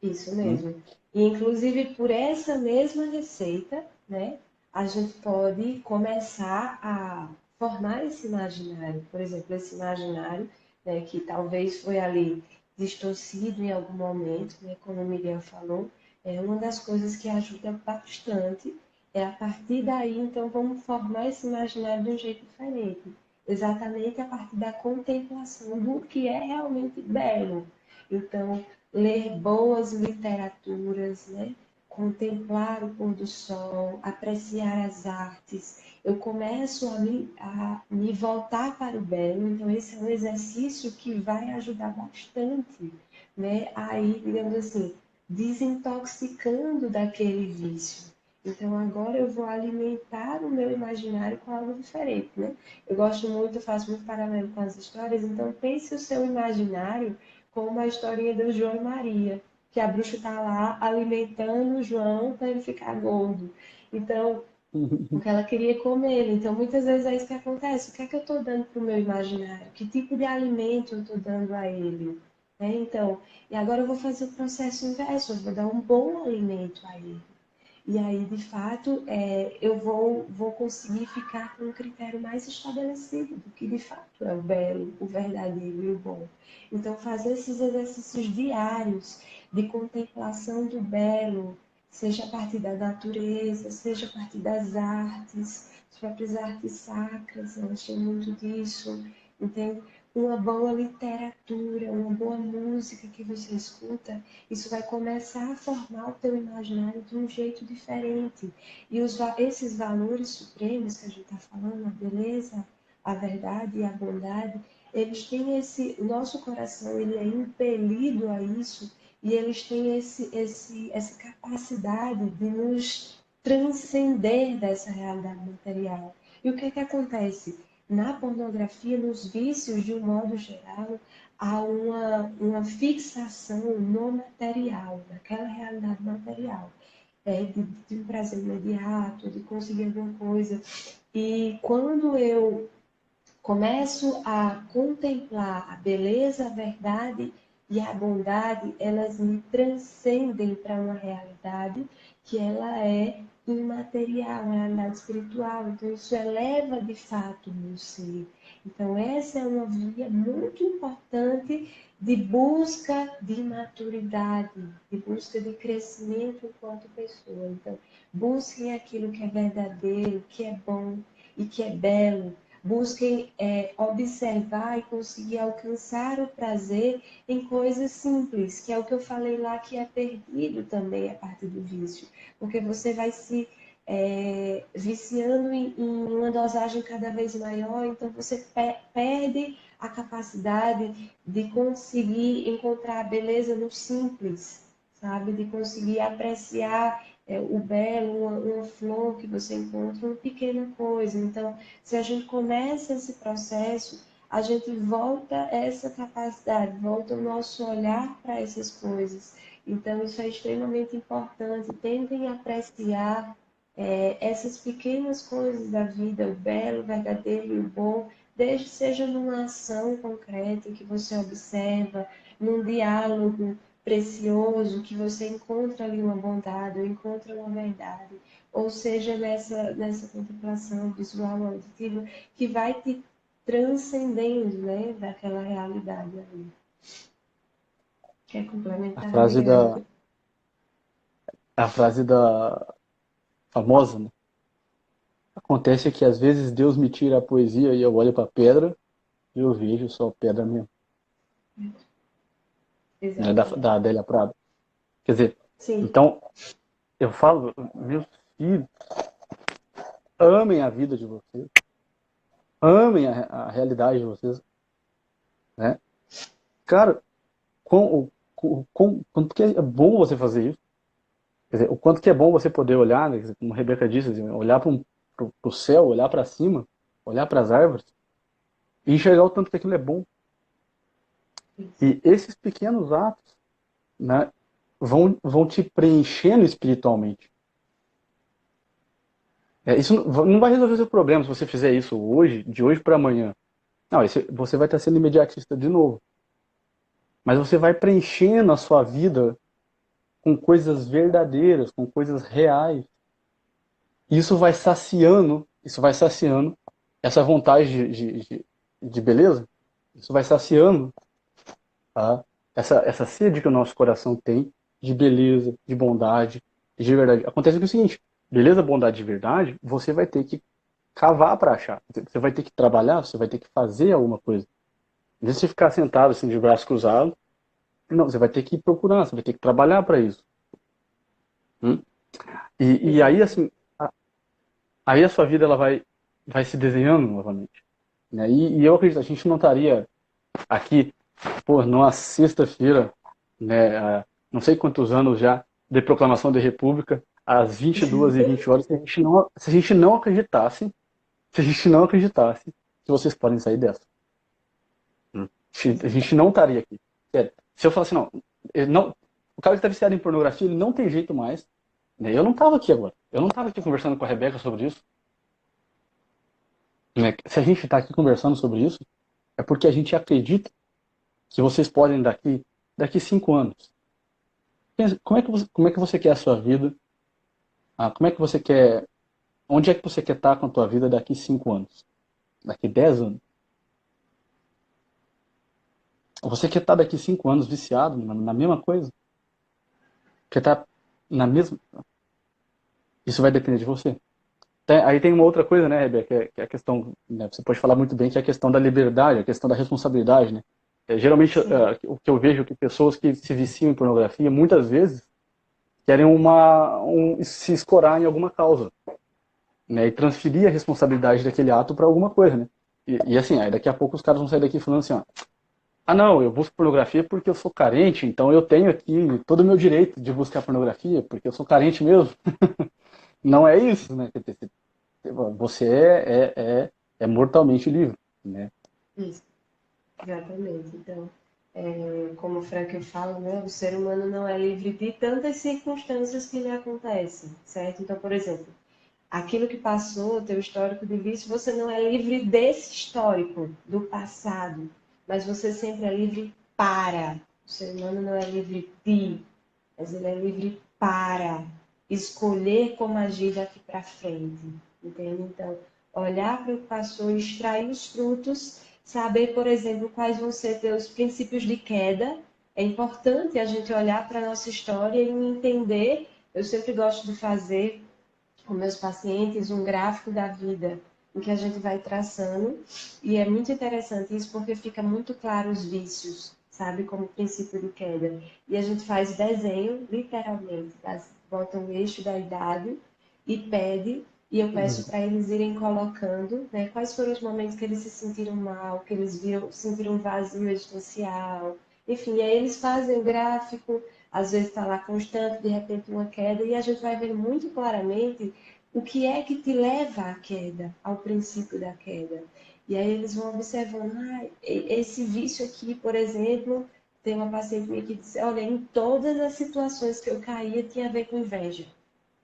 Isso Né? mesmo. E inclusive por essa mesma receita, né, a gente pode começar a formar esse imaginário. Por exemplo, esse imaginário, né, que talvez foi ali distorcido em algum momento, né, como o Miguel falou, é uma das coisas que ajuda bastante. É a partir daí, então, vamos formar esse imaginário de um jeito diferente. Exatamente a partir da contemplação do que é realmente belo. Então, ler boas literaturas, né? Contemplar o pôr do sol, apreciar as artes. Eu começo a me voltar para o belo, então esse é um exercício que vai ajudar bastante, né? Aí, digamos assim, desintoxicando daquele vício. Então agora eu vou alimentar o meu imaginário com algo diferente, né? Eu gosto muito, eu faço muito paralelo com as histórias, então pense o seu imaginário como a historinha do João e Maria, que a bruxa está lá alimentando o João para ele ficar gordo. Então, porque ela queria comer ele. Então, muitas vezes é isso que acontece. O que é que eu estou dando para o meu imaginário? Que tipo de alimento eu estou dando a ele? Né? Então, e agora eu vou fazer o processo inverso, eu vou dar um bom alimento a ele. E aí, de fato, eu vou conseguir ficar com um critério mais estabelecido do que de fato é o belo, o verdadeiro e o bom. Então, fazer esses exercícios diários de contemplação do belo, seja a partir da natureza, seja a partir das artes, Você vai para as artes sacras, elas têm muito disso, entende? Uma boa literatura, uma boa música que você escuta, isso vai começar a formar o teu imaginário de um jeito diferente. E esses valores supremos que a gente está falando, a beleza, a verdade e a bondade, eles têm esse, o nosso coração ele é impelido a isso e eles têm essa capacidade de nos transcender dessa realidade material. E o que é que acontece? Na pornografia, nos vícios, de um modo geral, há uma fixação no material, naquela realidade material, de um prazer imediato, de conseguir alguma coisa. E quando eu começo a contemplar a beleza, a verdade e a bondade, elas me transcendem para uma realidade que ela é imaterial, uma realidade espiritual. Então, isso eleva de fato o meu ser. Então, essa é uma via muito importante de busca de maturidade, de busca de crescimento enquanto pessoa. Então, busquem aquilo que é verdadeiro, que é bom e que é belo. Busquem observar e conseguir alcançar o prazer em coisas simples, que é o que eu falei lá, que é perdido também a parte do vício. Porque você vai se viciando em uma dosagem cada vez maior, então você perde a capacidade de conseguir encontrar a beleza no simples, sabe? De conseguir apreciar o belo, uma flor que você encontra, uma pequena coisa. Então, se a gente começa esse processo, a gente volta essa capacidade, volta o nosso olhar para essas coisas. Então, isso é extremamente importante. Tentem apreciar essas pequenas coisas da vida, o belo, o verdadeiro e o bom, desde seja numa ação concreta que você observa, num diálogo precioso, que você encontra ali uma bondade, ou encontra uma verdade, ou seja, nessa contemplação visual, auditiva, que vai te transcendendo, né, daquela realidade ali. Quer A complementar, frase Miguel? da, a frase da famosa, né? Acontece que às vezes Deus me tira a poesia e eu olho para a pedra e eu vejo só pedra mesmo, né? Da Exatamente. Adélia Prado. Quer dizer, Sim, então eu falo, meus filhos, amem a vida de vocês, amem a realidade de vocês, né? Cara, quanto que é bom você fazer isso. Quer dizer, o quanto que é bom você poder olhar, né, como a Rebeca disse, assim, olhar para o céu, olhar para cima, olhar para as árvores e enxergar o tanto que aquilo é bom. isso. E esses pequenos atos, né, vão te preenchendo espiritualmente. Isso não vai resolver o seu problema se você fizer isso hoje, de hoje para amanhã. Não, você vai estar sendo imediatista de novo. Mas você vai preenchendo a sua vida com coisas verdadeiras, com coisas reais. E isso vai saciando essa vontade de beleza, isso vai saciando, tá? Essa sede que o nosso coração tem de beleza, de bondade, de verdade. Acontece que é o seguinte, beleza, bondade de verdade, você vai ter que cavar para achar. Você vai ter que trabalhar, você vai ter que fazer alguma coisa. Em vez de você ficar sentado assim de braço cruzado, não, você vai ter que procurar, você vai ter que trabalhar para isso. Hum? E aí, Exatamente. assim, aí a sua vida ela vai se desenhando novamente. Né? E eu acredito, a gente não estaria aqui, pô, numa sexta-feira, né, não sei quantos anos já, de proclamação de república, às 22h20, se a gente não acreditasse, se a gente não acreditasse que vocês podem sair dessa. A gente não estaria aqui. Se eu falasse, não, o cara que está viciado em pornografia, ele não tem jeito mais. Né? Eu não estava aqui agora. Eu não estava aqui conversando com a Rebeca sobre isso. Né? Se a gente está aqui conversando sobre isso, é porque a gente acredita que vocês podem daqui 5 anos. Como é que você quer a sua vida? Como é que você quer? Onde é que você quer estar com a tua vida daqui 5 anos? Daqui 10 anos? Você quer estar daqui 5 anos viciado na mesma coisa? Quer estar na mesma? Isso vai depender de você. Aí tem uma outra coisa, né, Rebeca, que é a questão, né, você pode falar muito bem, que é a questão da liberdade, a questão da responsabilidade, né? Geralmente, Sim, o que eu vejo é que pessoas que se viciam em pornografia, muitas vezes, querem se escorar em alguma causa, né, e transferir a responsabilidade daquele ato para alguma coisa, né? E assim, aí daqui a pouco os caras vão sair daqui falando assim, ó, ah não, eu busco pornografia porque eu sou carente, então eu tenho aqui todo o meu direito de buscar pornografia, porque eu sou carente mesmo. Não é isso, né? Você é mortalmente livre, né? isso, exatamente. Então, como o Frank fala, né, o ser humano não é livre de tantas circunstâncias que lhe acontecem, certo? Então, por exemplo, aquilo que passou, teu histórico de vício, você não é livre desse histórico, do passado, mas você sempre é livre para. O ser humano não é livre de, mas ele é livre para escolher como agir daqui para frente, entende? Então, olhar para o que passou, extrair os frutos, saber, por exemplo, quais vão ser teus princípios de queda. É importante a gente olhar para a nossa história e entender. Eu sempre gosto de fazer com meus pacientes um gráfico da vida em que a gente vai traçando e é muito interessante isso porque fica muito claro os vícios, sabe, como princípio de queda. E a gente faz desenho, literalmente, bota um eixo da idade e pede, e eu peço para eles irem colocando, né, quais foram os momentos que eles se sentiram mal, que eles viram, sentiram um vazio existencial. Enfim, aí eles fazem o gráfico, às vezes está lá constante, de repente uma queda, e a gente vai ver muito claramente o que é que te leva à queda, ao princípio da queda. E aí eles vão observando, esse vício aqui, por exemplo, tem uma paciente minha que disse, olha, em todas as situações que eu caía tinha a ver com inveja,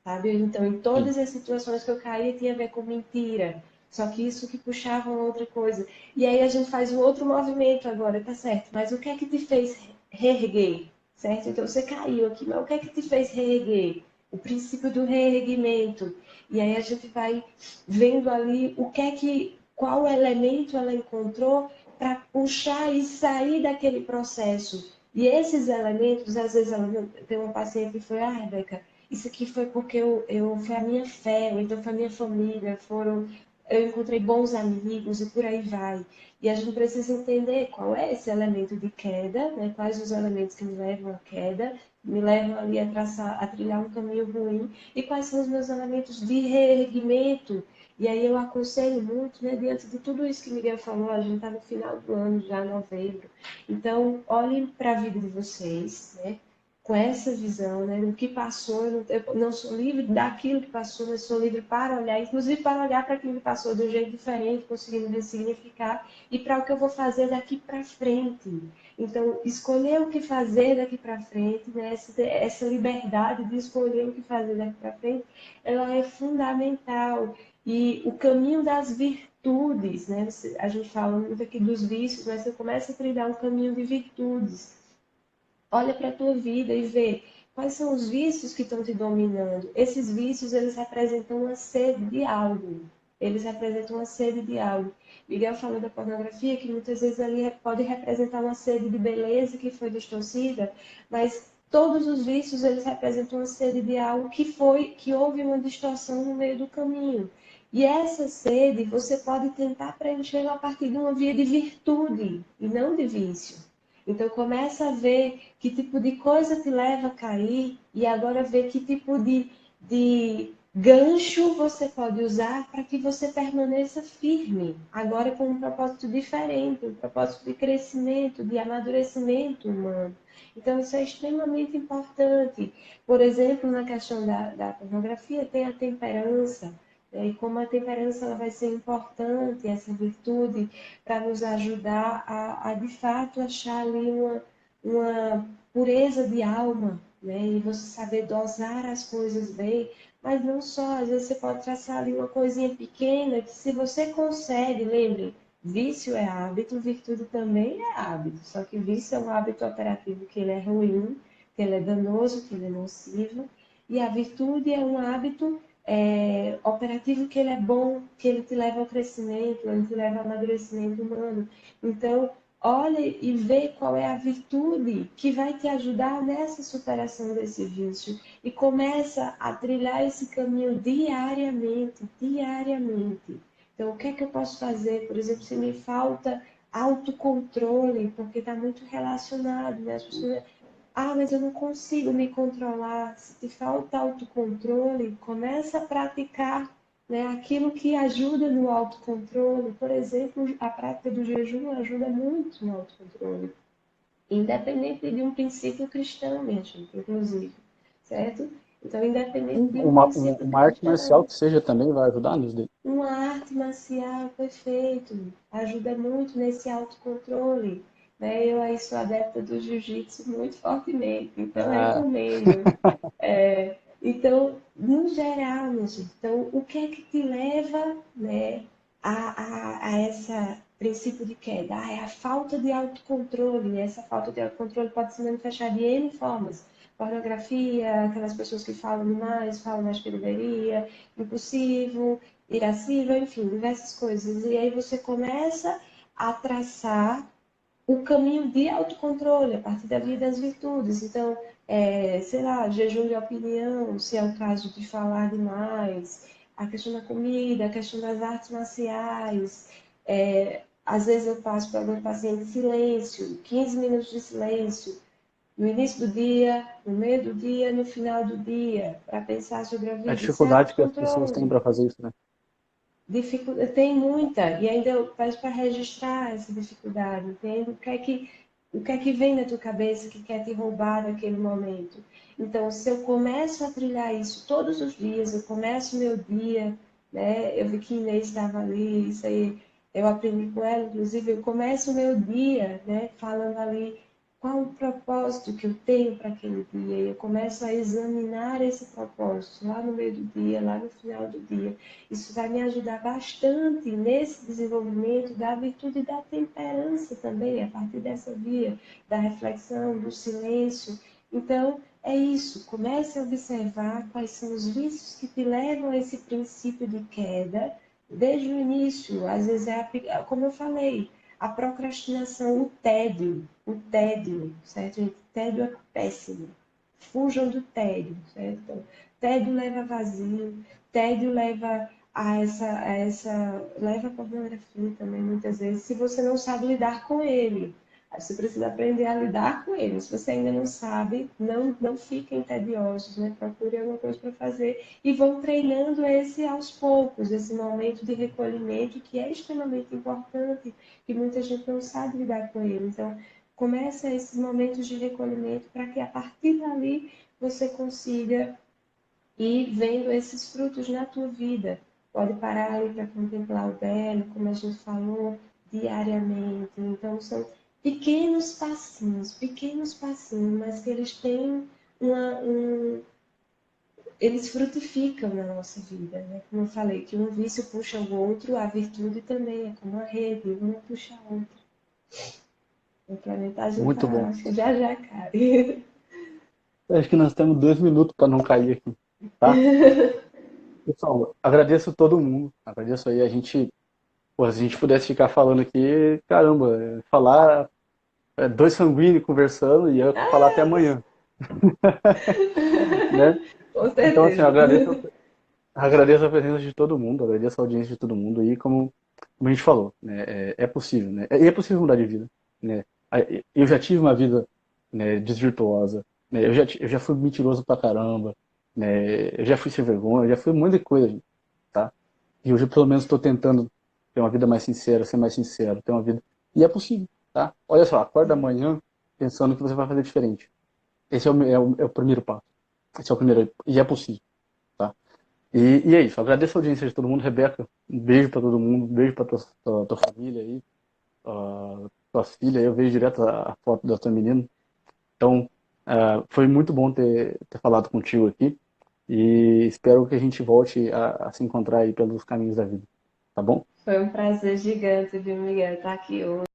sabe? Então, em Sim. todas as situações que eu caía tinha a ver com mentira. Só que isso que puxava uma outra coisa. E aí a gente faz um outro movimento agora, tá certo? Mas o que é que te fez reerguer? Certo? Então você caiu aqui, mas o que é que te fez reerguer? O princípio do reerguimento. E aí a gente vai vendo ali o que é que, qual elemento ela encontrou para puxar e sair daquele processo. E esses elementos, às vezes ela tem uma paciente que foi, Rebeca, isso aqui foi porque foi a minha fé, ou então foi a minha família, eu encontrei bons amigos e por aí vai. E a gente precisa entender qual é esse elemento de queda, né? Quais os elementos que me levam à queda, me levam ali a trilhar um caminho ruim, e quais são os meus elementos de reerguimento. E aí eu aconselho muito, né, diante de tudo isso que Miguel falou, a gente está no final do ano, já novembro. Então, olhem para a vida de vocês, né? Com essa visão, né, do que passou, eu não sou livre daquilo que passou, mas sou livre para olhar, inclusive para olhar para aquilo que passou de um jeito diferente, conseguindo ressignificar, e para o que eu vou fazer daqui para frente. Então, escolher o que fazer daqui para frente, né, essa liberdade de escolher o que fazer daqui para frente, ela é fundamental. E o caminho das virtudes, né, a gente fala muito aqui dos vícios, mas você começa a trilhar um caminho de virtudes. Olha para a tua vida e vê quais são os vícios que estão te dominando. Esses vícios, eles representam uma sede de algo. Eles representam uma sede de algo. Miguel falou da pornografia, que muitas vezes ali pode representar uma sede de beleza que foi distorcida, mas todos os vícios, eles representam uma sede de algo que houve uma distorção no meio do caminho. E essa sede, você pode tentar preencher a partir de uma via de virtude e não de vício. Então começa a ver que tipo de coisa te leva a cair e agora ver que tipo de gancho você pode usar para que você permaneça firme. Agora com um propósito diferente, um propósito de crescimento, de amadurecimento humano. Então isso é extremamente importante. Por exemplo, na questão da pornografia, tem a temperança. E como a temperança ela vai ser importante, essa virtude, para nos ajudar de fato, achar ali uma pureza de alma, né? E você saber dosar as coisas bem, mas não só, às vezes você pode traçar ali uma coisinha pequena, que se você consegue, lembre, vício é hábito, virtude também é hábito, só que vício é um hábito operativo que ele é ruim, que ele é danoso, que ele é nocivo, e a virtude é um hábito operativo que ele é bom, que ele te leva ao crescimento, ele te leva ao amadurecimento humano. Então, olha e vê qual é a virtude que vai te ajudar nessa superação desse vício e começa a trilhar esse caminho diariamente, diariamente. Então, o que é que eu posso fazer? Por exemplo, se me falta autocontrole, porque está muito relacionado, né? As pessoas, mas eu não consigo me controlar. Se te falta autocontrole, começa a praticar, né, aquilo que ajuda no autocontrole. Por exemplo, a prática do jejum ajuda muito no autocontrole, independente de um princípio cristão mesmo, inclusive, certo? Então, independente de um princípio Uma arte marcial cristão, que seja também vai ajudar nisso daí. uma arte marcial, perfeito, ajuda muito nesse autocontrole. Né? Eu aí sou adepta do jiu-jitsu muito fortemente, então Ah, recomendo. Então, no geral, minha gente, então, o que é que te leva, né, a esse princípio de queda? É a falta de autocontrole. E essa falta de autocontrole pode se manifestar de N formas. Pornografia, aquelas pessoas que falam demais, falam mais que deveria, impulsivo, irascível, enfim, diversas coisas. E aí você começa a traçar o caminho de autocontrole a partir da via das virtudes. Então, sei lá, jejum de opinião, se é o caso de falar demais, a questão da comida, a questão das artes marciais. Às vezes eu passo para o meu paciente silêncio, 15 minutos de silêncio, no início do dia, no meio do dia, no final do dia, para pensar sobre a a vida. Isso é dificuldade que as pessoas têm autocontrole. para fazer isso, né? Tem muita, e ainda eu peço para registrar essa dificuldade, entende? O que é que vem na tua cabeça que quer te roubar naquele momento? Então, se eu começo a trilhar isso todos os dias, eu começo meu dia, né? Eu vi que Inês estava ali, isso aí eu aprendi com ela, inclusive, eu começo o meu dia, né? Falando ali qual o propósito que eu tenho para aquele dia, e eu começo a examinar esse propósito lá no meio do dia, lá no final do dia. Isso vai me ajudar bastante nesse desenvolvimento da virtude da temperança também, a partir dessa via da reflexão, do silêncio. Então, é isso. Comece a observar quais são os vícios que te levam a esse princípio de queda desde o início. Às vezes como eu falei, a procrastinação, o tédio, certo? Gente, tédio é péssimo. Fujam do tédio, certo? Então, tédio leva a vazio, tédio leva leva a pornografia também, muitas vezes, se você não sabe lidar com ele. Você precisa aprender a lidar com ele. Se você ainda não sabe, não fiquem tediosos, né? Procure alguma coisa para fazer e vão treinando esse aos poucos, esse momento de recolhimento que é extremamente importante, que muita gente não sabe lidar com ele. Então, começa esses momentos de recolhimento para que a partir dali você consiga ir vendo esses frutos na tua vida. Pode parar ali para contemplar o belo, como a gente falou, diariamente. Então, são pequenos passinhos, mas que eles têm eles frutificam na nossa vida, né? Como eu falei, que um vício puxa o outro, a virtude também é como a rede, uma puxa a outra. O planeta já Muito tá, bom. acho que já cai. Acho que nós temos 2 minutos para não cair aqui, tá? Pessoal, agradeço todo mundo. Agradeço aí a gente. Pô, se a gente pudesse ficar falando aqui, caramba, falar dois sanguíneos conversando e eu falar até amanhã, né? Com Então, assim, eu certeza. agradeço a presença de todo mundo, agradeço a audiência de todo mundo e como a gente falou, né, é possível, né? E é possível mudar de vida, né? Eu já tive uma vida, né, desvirtuosa, né? Eu já fui mentiroso pra caramba, né? Eu já fui sem vergonha, eu já fui um monte de coisa, gente, tá? E hoje, pelo menos, estou tentando ter uma vida mais sincera, ser mais sincero, ter uma vida. E é possível, tá? Olha só, acorda amanhã pensando que você vai fazer diferente. Esse é o primeiro passo. Esse é o primeiro. E é possível, tá? E é isso. Agradeço a audiência de todo mundo. Rebeca, um beijo para todo mundo. Um beijo para tua família aí, tuas filhas. Eu vejo direto a foto da tua menina. Então, foi muito bom ter falado contigo aqui. E espero que a gente volte a se encontrar aí pelos caminhos da vida. Tá bom? Foi um prazer gigante, viu, Miguel, estar aqui hoje.